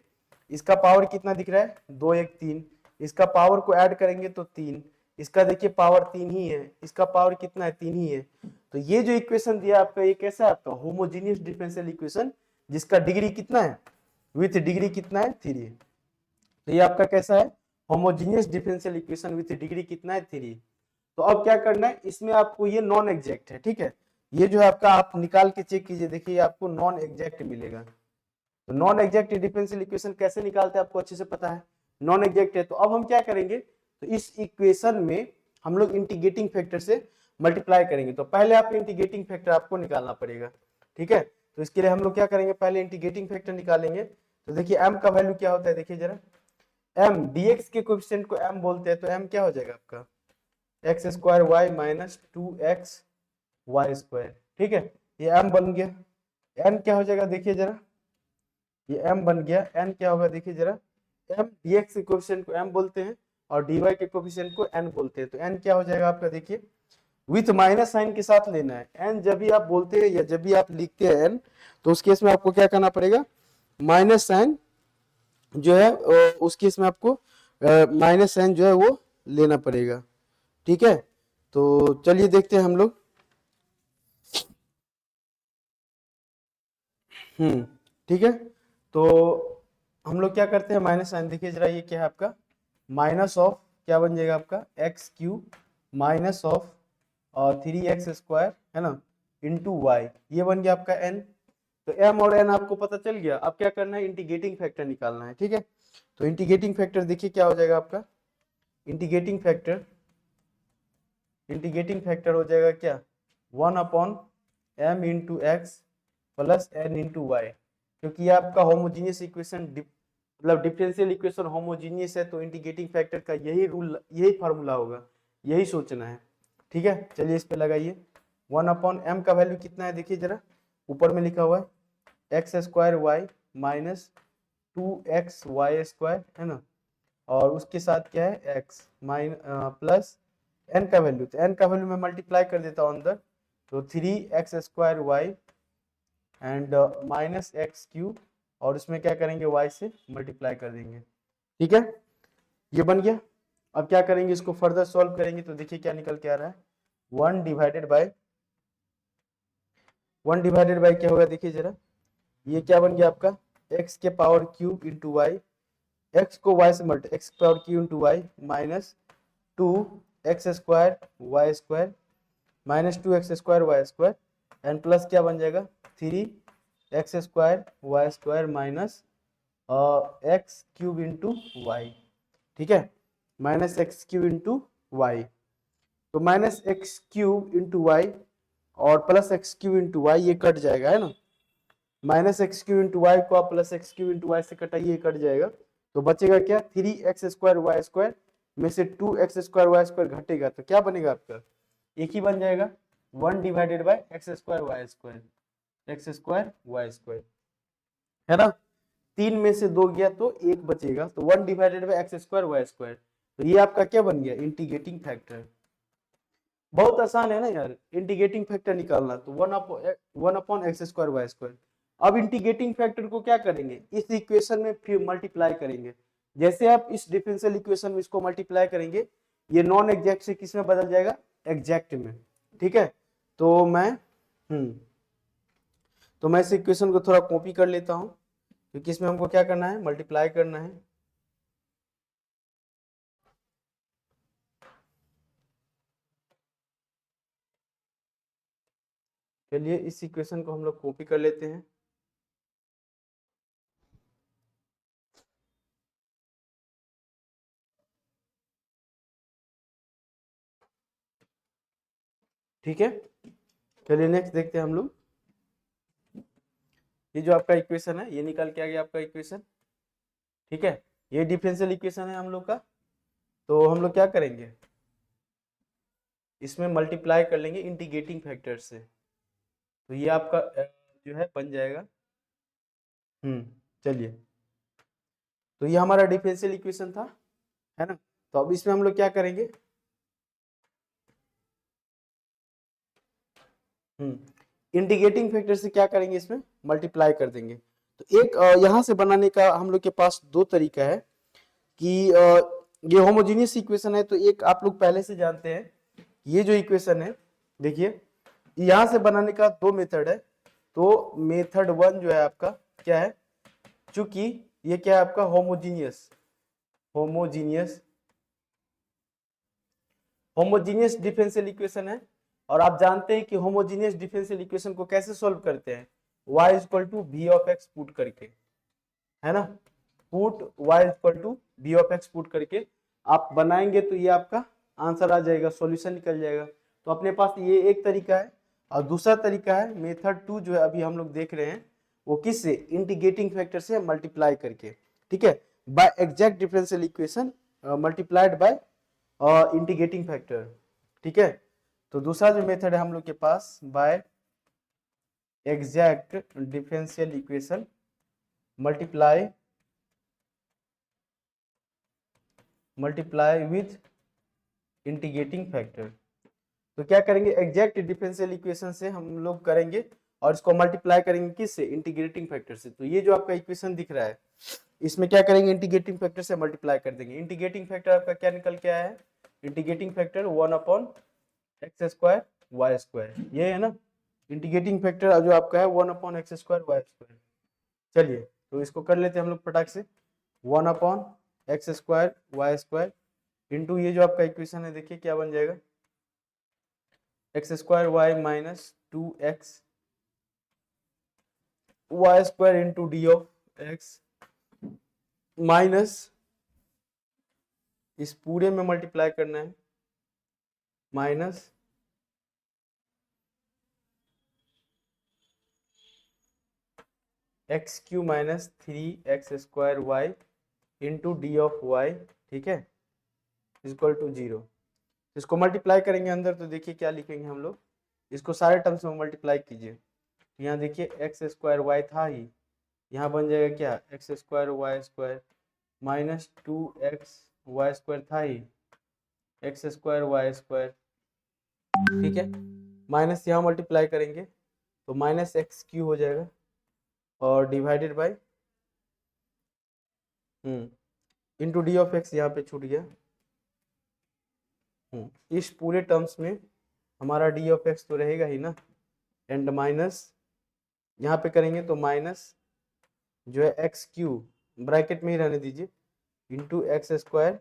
इसका पावर कितना दिख रहा है, 2 1 3, इसका पावर को ऐड करेंगे तो 3, इसका देखिए पावर 3 ही है, इसका पावर कितना है 3 ही है। तो ये जो इक्वेशन दिया आपका ये कैसा है, आपका होमोजीनियस डिफरेंशियल इक्वेशन जिसका डिग्री कितना है, विथ डिग्री कितना है 3। तो ये आपका कैसा है, homogeneous differential equation with degree कितना है 3। तो अब क्या करना है, इसमें आपको ये नॉन एग्जैक्ट है, ठीक है। ये जो है आपका आप निकाल के चेक कीजिए, देखिए आपको नॉन एग्जैक्ट मिलेगा। तो नॉन एग्जैक्ट डिफरेंशियल इक्वेशन कैसे निकालते हैं आपको अच्छे से पता है। नॉन एग्जैक्ट है। तो अब हम क्या करेंगे, तो इस इक्वेशन में हम लोग इंटीग्रेटिंग फैक्टर से मल्टीप्लाई करेंगे। तो पहले आप इंटीग्रेटिंग फैक्टर आपको निकालना पड़ेगा, ठीक है। तो इसके लिए हम लोग क्या करेंगे, पहले इंटीग्रेटिंग फैक्टर निकालेंगे। तो देखिए m का वैल्यू क्या होता है, देखिए जरा, m dx के कोएफिशिएंट को m बोलते हैं, तो m क्या हो जाएगा आपका x square y minus 2x y square, ठीक है। ये m बन गया। n क्या हो जाएगा देखिए जरा, ये m बन गया। n क्या होगा देखिए जरा, m dx के कोएफिशिएंट को m बोलते हैं और dy के कोएफिशिएंट को n बोलते हैं। तो n क्या हो जाएगा आपका, देखिए विथ माइनस साइन के साथ लेना है। n जब भी आप बोलते हैं या जब भी आप लिखते हैं n, तो उस केस में आपको क्या करना पड़ेगा, माइनस साइन जो है उस केस में आपको माइनस साइन जो है वो लेना पड़ेगा, ठीक है। तो चलिए देखते हैं हम लोग। ठीक है। तो हम लोग क्या करते हैं, माइनस साइन, देखिए जरा ये क्या है आपका, माइनस ऑफ क्या बन जाएगा आपका x cube minus of 3x square है ना इंटू वाई, ये बन गया आपका n। तो m और n आपको पता चल गया। अब क्या करना है, इंटीग्रेटिंग फैक्टर निकालना है, ठीक है। तो इंटीग्रेटिंग फैक्टर देखिए क्या हो जाएगा आपका, इंटीग्रेटिंग फैक्टर हो जाएगा क्या, 1/m into x plus n into y. क्योंकि ये आपका होमोजीनियस इक्वेशन मतलब डिफरेंशियल इक्वेशन होमोजीनियस है, तो इंटीग्रेटिंग फैक्टर का यही रूल, यही फार्मूला होगा, यही सोचना है, ठीक है। चलिए इस पे लगाइए, 1/m का वैल्यू कितना है देखिए जरा, ऊपर में लिखा हुआ है x square y minus 2x y square है ना, और उसके साथ क्या है x प्लस n का वैल्यू, तो n का वैल्यू मैं मल्टीप्लाई कर देता हूँ अंदर, तो 3x square y and minus x cube, और उसमें क्या करेंगे y से मल्टीप्लाई कर देंगे, ठीक है। ये बन गया। अब क्या करेंगे, इसको फर्दर सॉल्व करेंगे। तो देखिए क्या निकल के आ रहा है, 1 डिवाइडेड बाय क्या होगा देखिए जरा, ये क्या बन गया आपका x के power cube into Y, x को y से multi x power cube into Y minus 2x square Y square minus 2x square Y square and plus क्या बन जाएगा 3x square Y square minus x cube into Y, ठीक है, minus x cube into Y. तो minus x cube into Y और plus x cube into Y, ये कट जाएगा है ना, minus x cube into Y को आप plus x cube into y से कटाइए, कट जाएगा। तो बचेगा क्या, 3x स्क्वायर वाई स्क्वायर में से 2x स्क्वायर वाई स्क्वायर घटेगा, तो क्या बनेगा आपका, एक ही बन जाएगा, 1 divided by x square Y square है ना। 3 में से 2 गया तो 1 बचेगा, तो 1 divided by x square Y square. तो ये आपका क्या बन गया, इंटीग्रेटिंग फैक्टर। बहुत आसान है ना यार इंटीग्रेटिंग फैक्टर निकालना, तो 1/x स्क्वायर वाई स्क्वायर। अब इंटीग्रेटिंग फैक्टर को क्या करेंगे, इस इक्वेशन में फिर मल्टीप्लाई करेंगे। जैसे आप इस डिफरेंशियल इक्वेशन में इसको मल्टीप्लाई करेंगे, ये नॉन एग्जैक्ट से किस में बदल जाएगा, एग्जैक्ट में, ठीक है। तो मैं इस इक्वेशन को थोड़ा कॉपी कर लेता हूं, क्योंकि इसमें हमको क्या करना है, मल्टीप्लाई करना है। चलिए इस इक्वेशन को हम लोग कॉपी कर लेते हैं। ठीक है, चलिए नेक्स्ट देखते हैं हम लोग। ये जो आपका इक्वेशन है, ये निकल के आ गया आपका इक्वेशन, ठीक है। ये डिफरेंशियल इक्वेशन है हम लोग का। तो हम लोग क्या करेंगे, इसमें मल्टीप्लाई कर लेंगे इंटीग्रेटिंग फैक्टर से। तो ये आपका जो है बन जाएगा। चलिए, तो ये हमारा डिफरेंशियल इक्वेशन था, है ना। तो अब इसमें हम लोग क्या करेंगे, इंटीग्रेटिंग फैक्टर से क्या करेंगे, इसमें मल्टीप्लाई कर देंगे। तो एक यहां से बनाने का हम लोग के पास दो तरीका है कि ये होमोजेनियस इक्वेशन है, तो एक आप लोग पहले से जानते हैं, ये जो इक्वेशन है देखिए, यहां से बनाने का दो मेथड है। तो मेथड 1 जो है आपका क्या है, चूंकि ये क्या है आपका होमोजीनियस डिफरेंशियल इक्वेशन है, और आप जानते हैं कि होमोजीनियस डिफरेंशियल इक्वेशन को कैसे सॉल्व करते हैं, y equal to v of x put करके, है ना। Put y equal to b of x put करके आप बनाएंगे तो ये आपका आंसर आ जाएगा, सॉल्यूशन निकल जाएगा। तो अपने पास ये एक तरीका है। और दूसरा तरीका है मेथड 2 जो है अभी हम लोग देख रहे हैं, वो किससे, इंटीग्रेटिंग फैक्टर से मल्टीप्लाई करके, ठीक है, by exact differential equation multiplied by integrating factor, ठीक है। तो दूसरा जो मेथड है हम लोग के पास, by exact differential equation multiply with integrating factor. तो क्या करेंगे, एग्जैक्ट डिफरेंशियल इक्वेशन से हम लोग करेंगे और इसको मल्टीप्लाई करेंगे किससे, इंटीग्रेटिंग फैक्टर से। तो ये जो आपका इक्वेशन दिख रहा है, इसमें क्या करेंगे, इंटीग्रेटिंग फैक्टर से मल्टीप्लाई कर देंगे। इंटीग्रेटिंग फैक्टर आपका क्या निकल के आया है, इंटीग्रेटिंग फैक्टर 1/x² y², ये है ना इंटीग्रेटिंग फैक्टर जो आपका है 1/x² y²। चलिए तो इसको कर लेते हैं हम लोग फटाक से, 1/x² y² इंटू ये जो आपका इक्वेशन है, देखिए क्या बन जाएगा, x² y minus 2x y² into D of x minus इस पूरे में मल्टीप्लाई करना है, minus x³ minus 3x² y into D of y, ठीक है, इक्वल टू 0। इसको मल्टीप्लाई करेंगे अंदर तो देखिए क्या लिखेंगे हम लोग, इसको सारे टर्म्स में मल्टीप्लाई कीजिए। यहाँ देखिए x² y था ही, यहाँ बन जाएगा क्या, x² y² minus 2x y² था ही, x² y², ठीक है, माइनस यहाँ मल्टीप्लाई करेंगे तो माइनस x³ हो जाएगा और divided by into D of x यहाँ पे छूट गया। इस पूरे टर्म्स में हमारा डी ऑफ x तो रहेगा ही ना, एंड माइनस यहाँ पे करेंगे तो माइनस जो है x³ ब्रैकेट में ही रहने दीजिए, into x²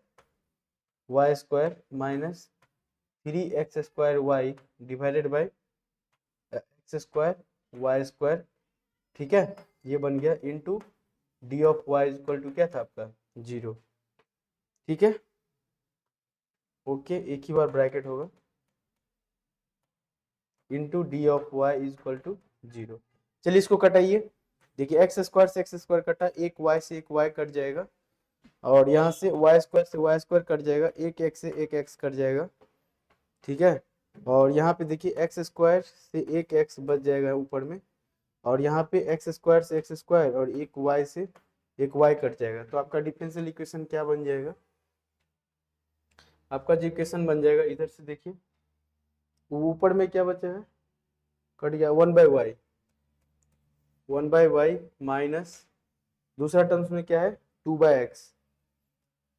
y² minus 3x² y divided by x² y², ठीक है, ये बन गया into D of y equal to क्या था आपका 0, ठीक है, ओके, एक ही बार ब्रैकेट होगा, into D of y equal to 0। चलिए इसको कटाइए, देखिए x² से x² कटा, एक y से एक y कट जाएगा, और यहाँ से y² से y² कट जाएगा, एक x से एक x कट जाएगा, ठीक है, और यहाँ पे देखिए x² से एक x बच जाएगा ऊपर में, और यहाँ पे x² से x² और एक y से एक y कट जाएगा। तो आपका डिफरेंशियल इक्वेशन क्या बन जाएगा, आपका जो इक्वेशन बन जाएगा, इधर से देखिए ऊपर में क्या बचा है, कट गया 1/y माइनस दूसरा टर्म्स में क्या है 2/x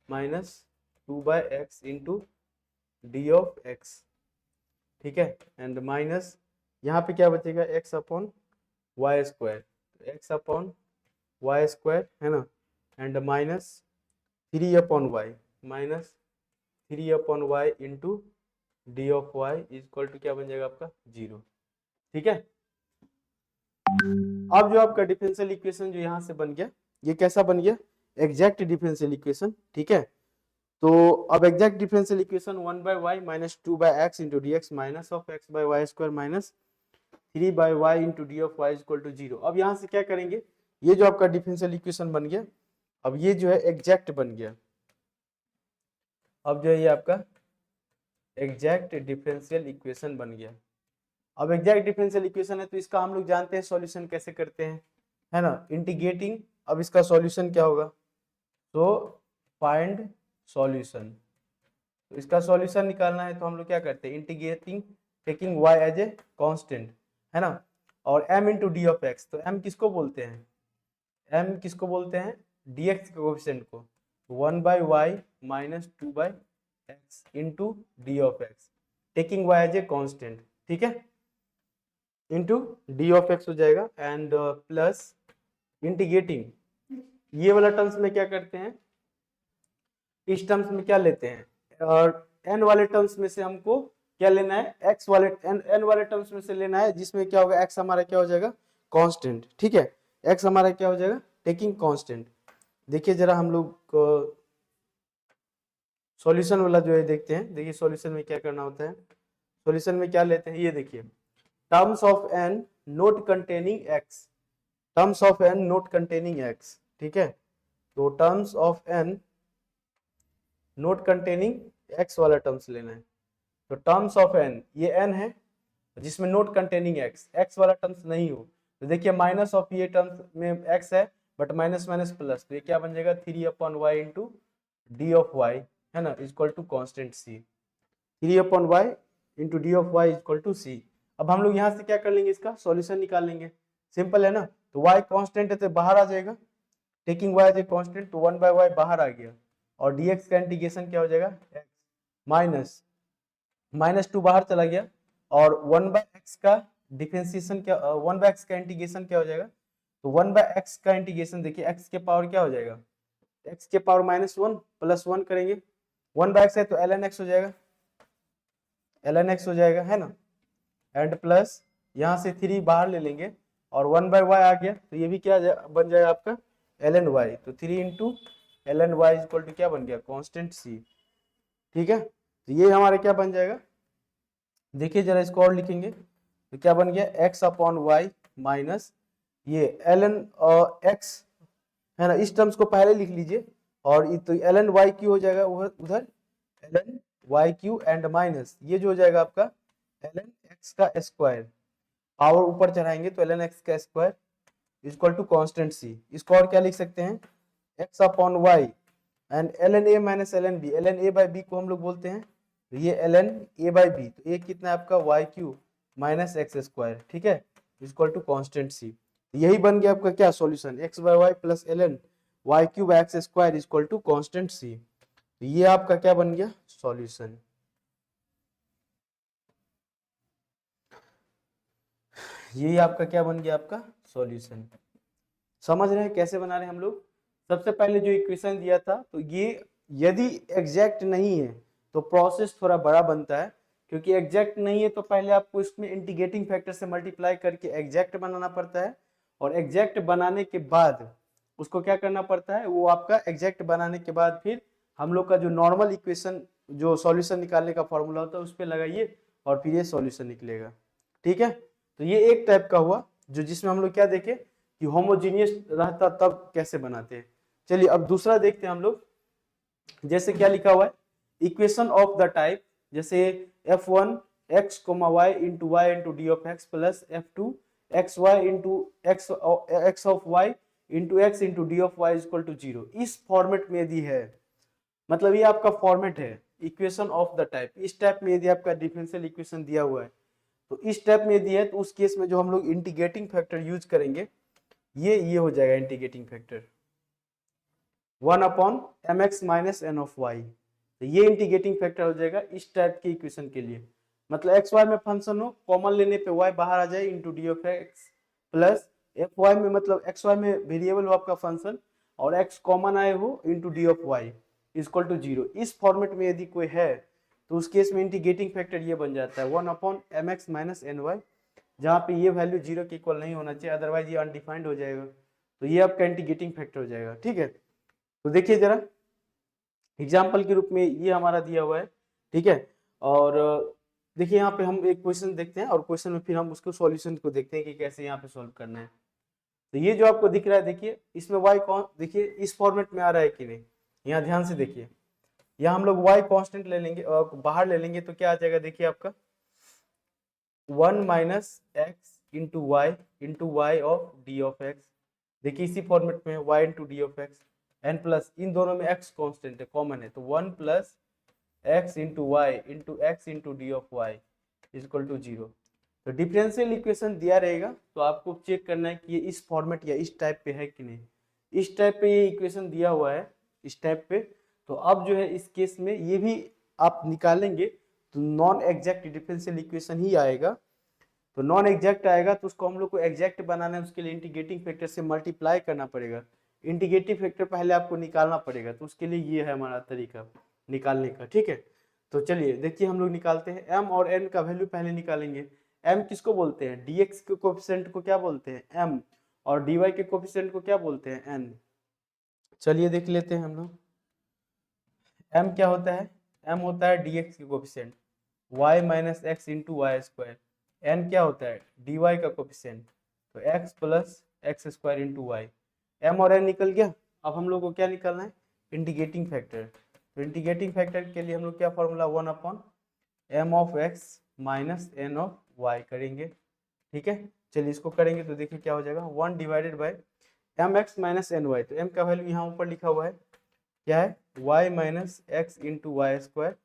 minus 2/x into D of x, ठीक है, एंड माइनस यहाँ पे क्या बचेगा x/y², x/y² है ना, and minus 3/y minus 3/y into D of y equal to क्या बन जाएगा आपका 0, ठीक है। अब जो आपका डिफरेंशियल इक्वेशन जो यहाँ से बन गया, ये कैसा बन गया, एग्जैक्ट डिफरेंशियल इक्वेशन, ठीक है। तो अब exact differential equation 1/y minus 2/x into D x minus of x/y² minus 3/y into D of y equal to 0। अब यहाँ से क्या करेंगे, ये जो आपका डिफरेंशियल इक्वेशन बन गया, अब ये जो है एग्जैक्ट बन गया, अब जो है ये आपका एग्जैक्ट डिफरेंशियल इक्वेशन बन गया। अब एग्जैक्ट डिफरेंशियल इक्वेशन है तो इसका हम लोग जानते हैं सॉल्यूशन कैसे करते हैं, है ना, इंटीग्रेटिंग। अब इसका सॉल्यूशन क्या होगा, तो फाइंड सॉल्यूशन, तो इसका सॉल्यूशन निकालना है तो हम लोग क्या करते हैं, integrating taking y as a constant, है ना, और m into D of x, तो m किसको बोलते हैं, m किसको बोलते हैं, dx के कोएफिशिएंट को, 1/y minus 2/x into D of x taking y as a constant, ठीक है, इंटू डी ऑफ x हो जाएगा, एंड प्लस इंटीग्रेटिंग, ये वाला टर्म्स में क्या करते हैं, इस टर्म्स में क्या लेते हैं, और n वाले टर्म्स में से हमको क्या लेना है, x वाले n वाले टर्म्स में से लेना है, जिसमें क्या होगा, x हमारा क्या हो जाएगा कांस्टेंट, ठीक है, x हमारा क्या हो जाएगा टेकिंग कांस्टेंट, देखिए जरा हम लोग सॉल्यूशन वाला जो है देखते हैं। देखिए सॉल्यूशन में क्या करना होता है। सॉल्यूशन में क्या लेते हैं, ये देखिए, terms of n not containing x, terms of n not containing x, ठीक है। तो terms of n not containing x वाला टर्म्स लेना है। तो टर्म्स ऑफ एन, ये एन है जिसमें नोट कंटेनिंग एक्स, एक्स वाला टर्म्स नहीं हो, तो देखिए माइनस ऑफ ये टर्म्स में एक्स है बट माइनस माइनस प्लस, तो ये क्या बन जाएगा 3/y into D of Y, है ना, equal to constant C. 3/y into D of Y equal to C. अब हम लोग यहाँ से क्या कर लेंगे, इसका सॉल्यूशन निकाल लेंगे। सिंपल है ना। तो y कांस्टेंट है तो बाहर आ जाएगा, taking y as a constant, तो 1/y बाहर आ गया और dx का इंटीग्रेशन क्या हो जाएगा, x माइनस -2 बाहर चला गया और 1/x का डिफरेंशिएशन क्या, 1/x का इंटीग्रेशन क्या हो जाएगा, तो 1/x का इंटीग्रेशन देखिए x के पावर क्या हो जाएगा, x के पावर -1 प्लस 1 करेंगे, 1/x है तो ln x हो जाएगा, ln x हो जाएगा, है ना, एंड प्लस यहाँ से 3 बाहर ले लेंगे और 1/y आ गया, तो ये भी क्या बन जाएगा आपका ln y, तो 3 into ln y equal to क्या बन गया, कांस्टेंट c, ठीक है। तो ये हमारा क्या बन जाएगा, देखिए जरा इसको और लिखेंगे तो क्या बन गया, x/y माइनस ये ln x, है ना, इस टर्म्स को पहले लिख लीजिए और तो ln y क्यू हो जाएगा उधर ln y cube and minus ये जो हो जाएगा आपका ln x का स्क्वायर, पावर ऊपर चढ़ाएंगे तो ln x का square equal to constant c। इसको और क्या लिख सकते हैं, x/y and ln a minus ln b, ln a by b को हम लोग बोलते हैं, तो ये ln a बाई b, तो ये कितना है आपका y Q minus x square, ठीक है, इक्वल टू कांस्टेंट c। यही बन गया आपका क्या solution, x/y plus ln y cube x square equal to constant c। तो ये आपका क्या बन गया सॉल्यूशन। ये आपका क्या बन गया, आपका सॉल्यूशन। समझ रहे हैं कैसे बना रहे हैं हम लोग। सबसे पहले जो इक्वेशन दिया था, तो ये यदि एग्जैक्ट नहीं है तो प्रोसेस थोड़ा बड़ा बनता है, क्योंकि एग्जैक्ट नहीं है तो पहले आपको इसमें इंटीग्रेटिंग फैक्टर से मल्टीप्लाई करके एग्जैक्ट बनाना पड़ता है, और एग्जैक्ट बनाने के बाद उसको क्या करना पड़ता है, वो आपका एग्जैक्ट बनाने के बाद फिर हम लोग का जो नॉर्मल इक्वेशन, जो सॉल्यूशन निकालने का फॉर्मूला होता है उस पर लगाइए और फिर ये सॉल्यूशन निकलेगा, ठीक है। तो ये एक टाइप का हुआ जो जिसमें हम लोग क्या देखे कि होमोजीनियस रहता तब कैसे बनाते हैं। चलिए अब दूसरा देखते हैं हम लोग। जैसे क्या लिखा हुआ है, इक्वेशन ऑफ द टाइप, जैसे f1 x, y into Y into D of x plus f2 x y into x of y into x into D of Y equal to 0, इस फॉर्मेट में यदि है, मतलब ये आपका फॉर्मेट है इक्वेशन ऑफ द टाइप, इस टाइप में यदि आपका डिफरेंशियल इक्वेशन दिया हुआ है, तो इस टाइप में यदि है तो उस केस में जो हम लोग इंटीग्रेटिंग फैक्टर यूज करेंगे, ये हो जाएगा integrating factor 1/mx minus n of y. तो ये इंटीग्रेटिंग फैक्टर हो जाएगा इस टाइप की इक्वेशन के लिए, मतलब एक्स वाई में फंक्शन हो, कॉमन लेने पे वाई बाहर आ जाए into D of x plus f y में, मतलब एक्स वाई में वेरिएबल हो आपका फंक्शन और एक्स कॉमन आए हो into D of Y equal to 0, इस फॉर्मेट में यदि कोई है तो उस केस में इंटीग्रेटिंग फैक्टर ये बन जाता है 1/mx माइनस एन वाई, जहाँ पे ये वैल्यू 0 के इक्वल नहीं होना चाहिए, अदरवाइज ये अनडिफाइंड हो जाएगा, तो ये आपका इंटीग्रेटिंग फैक्टर हो जाएगा, ठीक है। तो देखिए जरा एग्जाम्पल के रूप में ये हमारा दिया हुआ है, ठीक है। और देखिए यहाँ पे हम एक क्वेश्चन देखते हैं और क्वेश्चन में फिर हम उसको सॉल्यूशन को देखते हैं कि कैसे यहाँ पे सॉल्व करना है। तो ये जो आपको दिख रहा है, देखिए इसमें y कौन, देखिए इस फॉर्मेट में आ रहा है कि नहीं, यहाँ ध्यान से देखिए, यहाँ हम लोग y कांस्टेंट ले लेंगे और बाहर ले लेंगे तो क्या आ जाएगा, देखिए आपका 1 minus x into Y of D of X, देखिए इसी फॉर्मेट में y into D of X and plus इन दोनों में x कांस्टेंट है, कॉमन है, तो 1 plus X into Y into x into D of Y equal to 0। तो डिफरेंशियल इक्वेशन दिया रहेगा तो आपको चेक करना है कि ये इस फॉर्मेट या इस टाइप पे है कि नहीं। इस टाइप पे ये इक्वेशन दिया हुआ है, इस टाइप पे, तो अब जो है इस केस में ये भी आप निकालेंगे तो नॉन एग्जैक्ट डिफरेंशियल इक्वेशन ही आएगा। तो नॉन एग्जैक्ट आएगा तो उसको हम लोग को एग्जैक्ट बनाना है, उसके लिए इंटीग्रेटिंग फैक्टर से मल्टीप्लाई करना पड़ेगा, इंटीग्रेटिव फैक्टर पहले आपको निकालना पड़ेगा, तो उसके लिए ये है हमारा तरीका निकालने का, ठीक है। तो चलिए देखिए हम लोग निकालते हैं, m और n का वैल्यू पहले निकालेंगे। m किसको बोलते हैं, dx के कोएफिशिएंट को क्या बोलते हैं m, और dy के कोएफिशिएंट को क्या बोलते हैं n। चलिए देख लेते हैं हम लोग। m क्या होता है, m होता है dx की coefficient, y minus x into y square. n क्या होता है dy का कोफिशिएंट, तो x plus x square into y. m और n निकल गया। अब हम लोग को क्या निकालना है, इंटीग्रेटिंग फैक्टर। तो इंटीग्रेटिंग फैक्टर के लिए हम लोग क्या formula, 1/m of x minus n of y करेंगे। ठीक है, चलिए इसको करेंगे तो देखिए क्या हो जाएगा, 1 divided by m x minus n y. तो m का वैल्यू यहाँ ऊपर लिखा हुआ है, क्या है y minus x into y square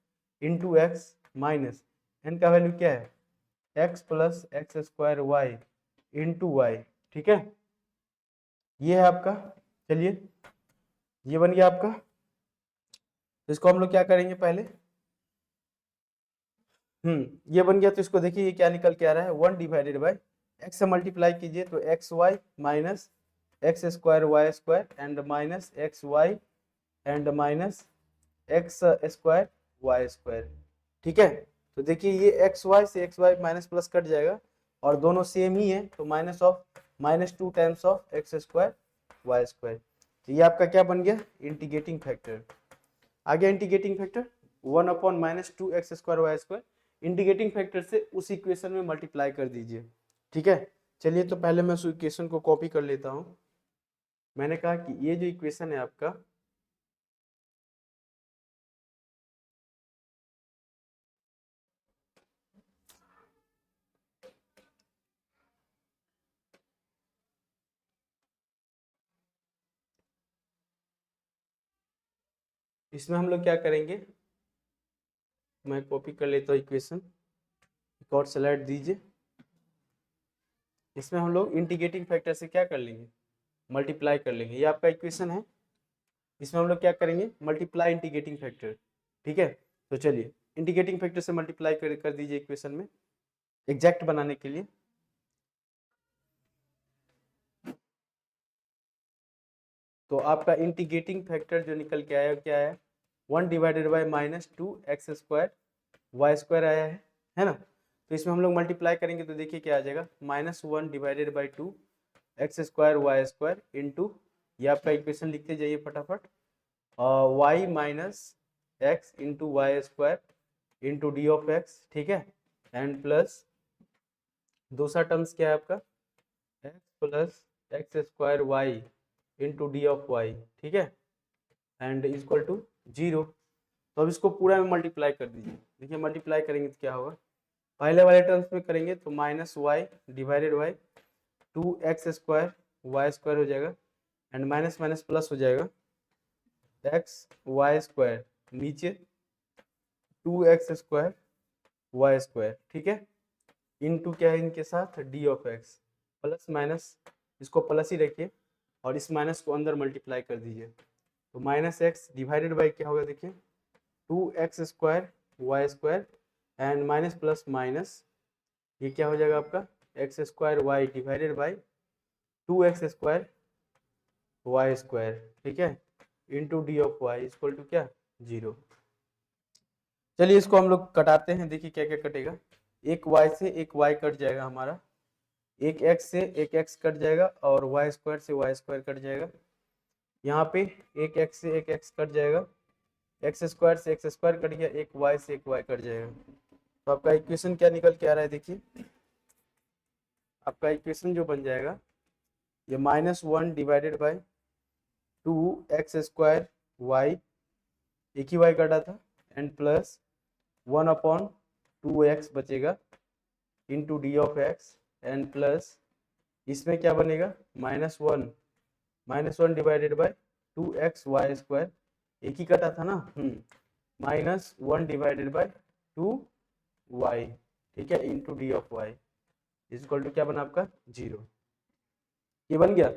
into x minus n का वैल्यू क्या है x plus x square y into Y. ठीक है, ये है आपका। चलिए ये बन गया आपका। तो इसको हम लोग क्या करेंगे पहले, ये बन गया। तो इसको देखिए ये क्या निकल के आ रहा है, 1 डिवाइडेड बाई एक्स से मल्टीप्लाई कीजिए तो x y minus x square Y square and minus x y and minus x square Y square. ठीक है, तो देखिए ये एक्स वाई से x y minus plus cut जाएगा और दोनों सेम ही है, तो minus of -2 times of x square Y square. तो ये आपका क्या बन गया, इंटीग्रेटिंग फैक्टर आ गया। Integrating factor 1/-2 x square Y square, integrating factor से उस इक्वेशन में मल्टीप्लाई कर दीजिए। ठीक है, चलिए तो पहले मैं उस इक्वेशन को कॉपी कर लेता हूँ। मैंने कहा कि ये जो इक्वेशन है आपका, इसमें हम लोग क्या करेंगे, मैं कॉपी कर लेता हूँ इक्वेशन, एक और स्लाइड दीजिए। इसमें हम लोग इंटीग्रेटिंग फैक्टर से क्या कर लेंगे, मल्टीप्लाई कर लेंगे। ये आपका इक्वेशन है, इसमें हम लोग क्या करेंगे, मल्टीप्लाई इंटीग्रेटिंग फैक्टर। ठीक है, तो चलिए इंटीग्रेटिंग फैक्टर से मल्टीप्लाई कर दीजिए इक्वेशन में एग्जैक्ट बनाने के लिए। तो आपका इंटीग्रेटिंग फैक्टर जो निकल के आया क्या है, 1 divided by -2 x square Y square आया है ना। तो इसमें हम लोग मल्टीप्लाई करेंगे तो देखिए क्या आ जाएगा, -1 divided by 2 x square Y square into, ये आपका इक्वेशन लिखते जाइए फटाफट, y minus x into y square into D of x. ठीक है, एंड प्लस दूसरा टर्म्स क्या है आपका, x plus x square y into D of y. ठीक है, एंड इक्वल टू 0। तो अब इसको पूरा में मल्टीप्लाई कर दीजिए। देखिए मल्टीप्लाई करेंगे तो क्या होगा, पहले वाले टर्म्स में करेंगे तो -y divided by 2 x square Y square हो जाएगा एंड माइनस माइनस प्लस हो जाएगा एक्स वाई स्क्वायर, नीचे 2 एक्स स्क्वायर वाई स्क्वायर। ठीक है, इनटू क्या है इनके साथ D of x, plus minus इसको प्लस ही रखिए और इस माइनस को अंदर मल्टीप्लाई कर दीजिए। तो -x डिवाइडेड बाई क्या होगा, देखिए 2 x square Y square and minus plus minus, ये क्या हो जाएगा आपका x square y divided by 2 x square Y square. ठीक है, into D of Y equal to क्या, 0। चलिए इसको हम लोग कटाते हैं, देखिए क्या क्या कटेगा, एक y से एक y कट जाएगा हमारा, एक x से एक x कट जाएगा और वाई स्क्वायर से वाई स्क्वायर कट जाएगा। यहाँ पे एक x से एक x कट जाएगा, एक्स स्क्वायर से एक्स स्क्वायर कट गया, एक y से एक y कट जाएगा। तो आपका इक्वेशन क्या निकल के आ रहा है, देखिए आपका इक्वेशन जो बन जाएगा ये -1 divided by 2 x square y, एक ही y कटा था, एंड प्लस 1/2x बचेगा into D of x and plus इसमें क्या बनेगा -1 divided by 2 x y square, एक ही कटा था ना, -1 डिवाइडेड बाई 2 वाई। ठीक है, into D of Y equal to क्या बना आपका 0। ये बन गया।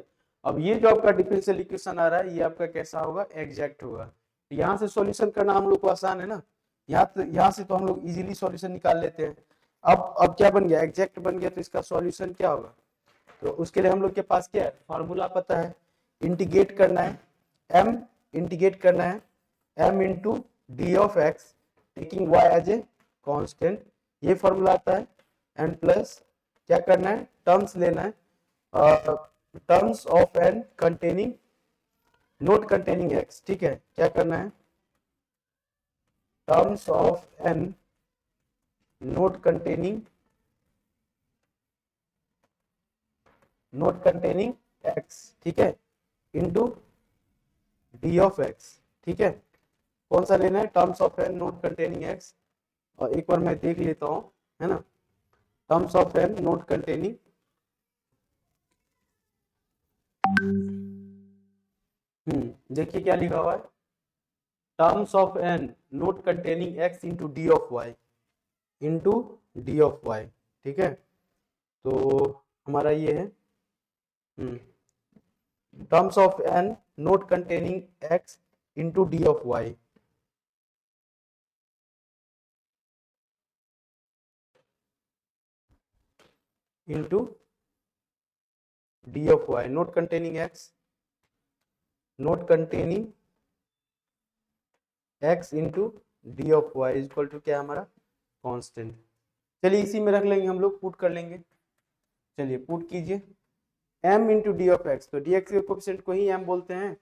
अब ये जो आपका डिफरेंशियल इक्वेशन आ रहा है ये आपका कैसा होगा, एग्जैक्ट होगा। यहाँ से सॉल्यूशन करना हम लोग को आसान है ना, यहाँ से तो हम लोग इजीली सॉल्यूशन निकाल लेते हैं। अब क्या बन गया, एग्जैक्ट बन गया, तो इसका सॉल्यूशन क्या होगा, तो उसके लिए हम लोग के पास क्या है, फॉर्मूला पता है, इंटीग्रेट करना है m, इंटीग्रेट करना है m into D of x taking y as a constant, ये फॉर्मूला आता है। एंड प्लस क्या करना है, टर्म्स लेना है, terms of n containing not containing x, ठीक है, क्या करना है, terms of n not containing x, ठीक है, इंटू डी ऑफ एक्स, ठीक है, कौन सा लेना है, terms of n not containing x, और एक बार मैं देख लेता हूं, है ना, terms of n not containing, देखिए क्या लिखा हुआ है, terms of n not containing x into D of y, into D of y, ठीक है, तो हमारा ये है terms of n not containing x into D of y, into D of y, not containing x, not containing x into D of y is equal to क्या है हमारा, कांस्टेंट। चलिए इसी में रख लेंगे हम लोग, पुट कर लेंगे, चलिए पुट कीजिए, m into D of x, तो डी एक्स के कोफिशिएंट को ही m बोलते हैं,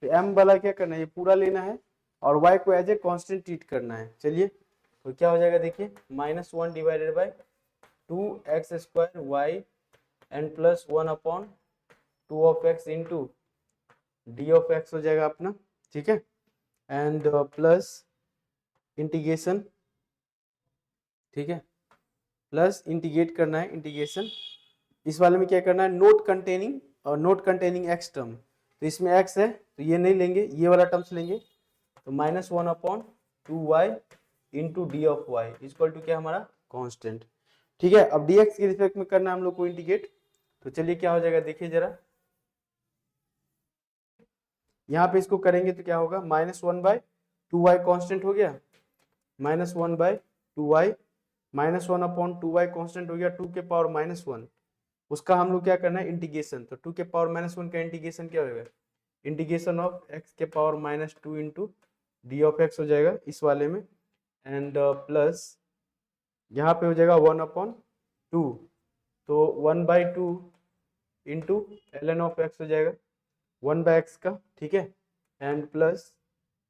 तो m वाला क्या करना है, ये पूरा लेना है और y को एज ए कांस्टेंट ट्रीट करना है। चलिए तो क्या हो जाएगा, देखिए -1 divided bye 2x² y and plus 1 upon 2 of x into D of x हो जाएगा अपना, ठीक है, एंड प्लस इंटीग्रेशन, ठीक है, प्लस इंटीग्रेट करना है, इंटीग्रेशन, इस वाले में क्या करना है, नोट कंटेनिंग और नोट कंटेनिंग एक्स टर्म, तो इसमें एक्स है तो ये नहीं लेंगे, ये वाला टर्म्स लेंगे, तो -1 upon 2y into D of Y equal to क्या हमारा कांस्टेंट, ठीक है। अब dx के रिस्पेक्ट में करना है हम लोग को इंटीग्रेट, तो चलिए क्या हो जाएगा, देखिए जरा, यहाँ पे इसको करेंगे तो क्या होगा, -1/2y कांस्टेंट हो गया, -1/2y, -1 अपॉन 2y कांस्टेंट हो गया, 2 के पावर -1, उसका हम लोग क्या करना है, इंटीग्रेशन, तो 2 के पावर -1 का इंटीग्रेशन क्या होगा, इंटीग्रेशन ऑफ x के power -2 into D of x हो जाएगा इस वाले में, एंड प्लस यहाँ पे हो जाएगा 1/2, तो 1/2 इंटू ln ऑफ x हो जाएगा 1/x का, ठीक है, एंड प्लस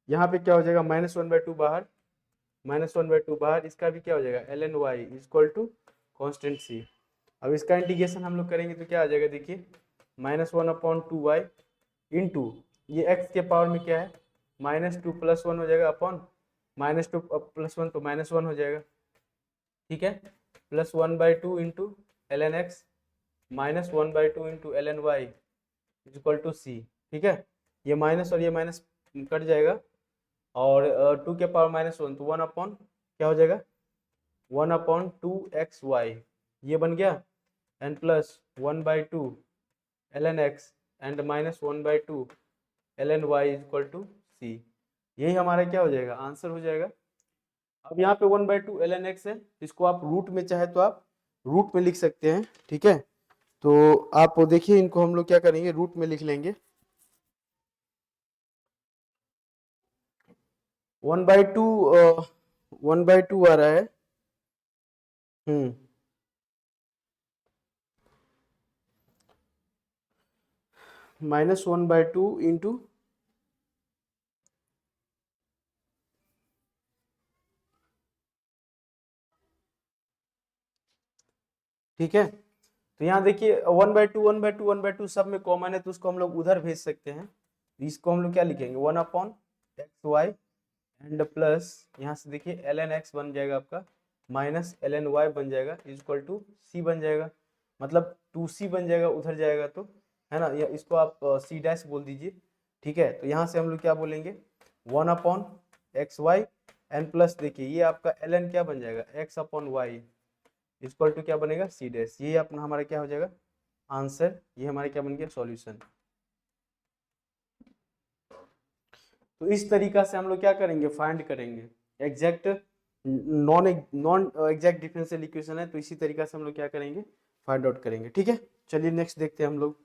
यहाँ पे क्या हो जाएगा, -1/2 बाहर, -1/2 बाहर, इसका भी क्या हो जाएगा, ln y equal to constant c। अब इसका इंटीग्रेशन हम लोग करेंगे तो क्या आ जाएगा, देखिए -1 अपॉन 2y इंटू ये x के पावर में क्या है, -2 + 1 हो जाएगा अपॉन -2 + 1 तो -1 हो जाएगा, ठीक है, plus 1/2 into ln x -1/2 into ln y equal to c, ठीक है, ये माइनस और ये माइनस कट जाएगा, और 2 के पावर -1 तो 1 अपॉन क्या हो जाएगा, 1/2xy ये बन गया, and plus 1/2 ln x and -1/2 ln y equal to c, यही हमारा क्या हो जाएगा, आंसर हो जाएगा। अब यहाँ पे 1/2 ln x है, इसको आप रूट में चाहे तो आप रूट में लिख सकते हैं, ठीक है, तो आप देखिए इनको हम लोग क्या करेंगे, रूट में लिख लेंगे, 1/2 आ रहा है, -1/2 इंटू ठीक है, तो यहाँ देखिए 1/2 सब में कॉमन है, तो उसको हम लोग उधर भेज सकते हैं, इसको हम लोग क्या लिखेंगे, 1/xy एंड प्लस यहाँ से देखिए ln x बन जाएगा आपका, माइनस ln y बन जाएगा इक्वल टू c बन जाएगा, मतलब 2c बन जाएगा, उधर जाएगा तो, है ना, या इसको आप c डैश बोल दीजिए, ठीक है, तो यहाँ से हम लोग क्या बोलेंगे, 1/xy एंड प्लस देखिए ये आपका ln क्या बन जाएगा, x/y इक्वल टू क्या बनेगा, c डैश, ये अपना हमारा क्या हो जाएगा आंसर, ये हमारा क्या बन गया सॉल्यूशन। तो इस तरीका से हम लोग क्या करेंगे, फाइंड करेंगे exact, non exact differential equation है, तो इसी तरीका से हम लोग क्या करेंगे, फाइंड आउट करेंगे, ठीक है। चलिए नेक्स्ट देखते हैं हम लोग।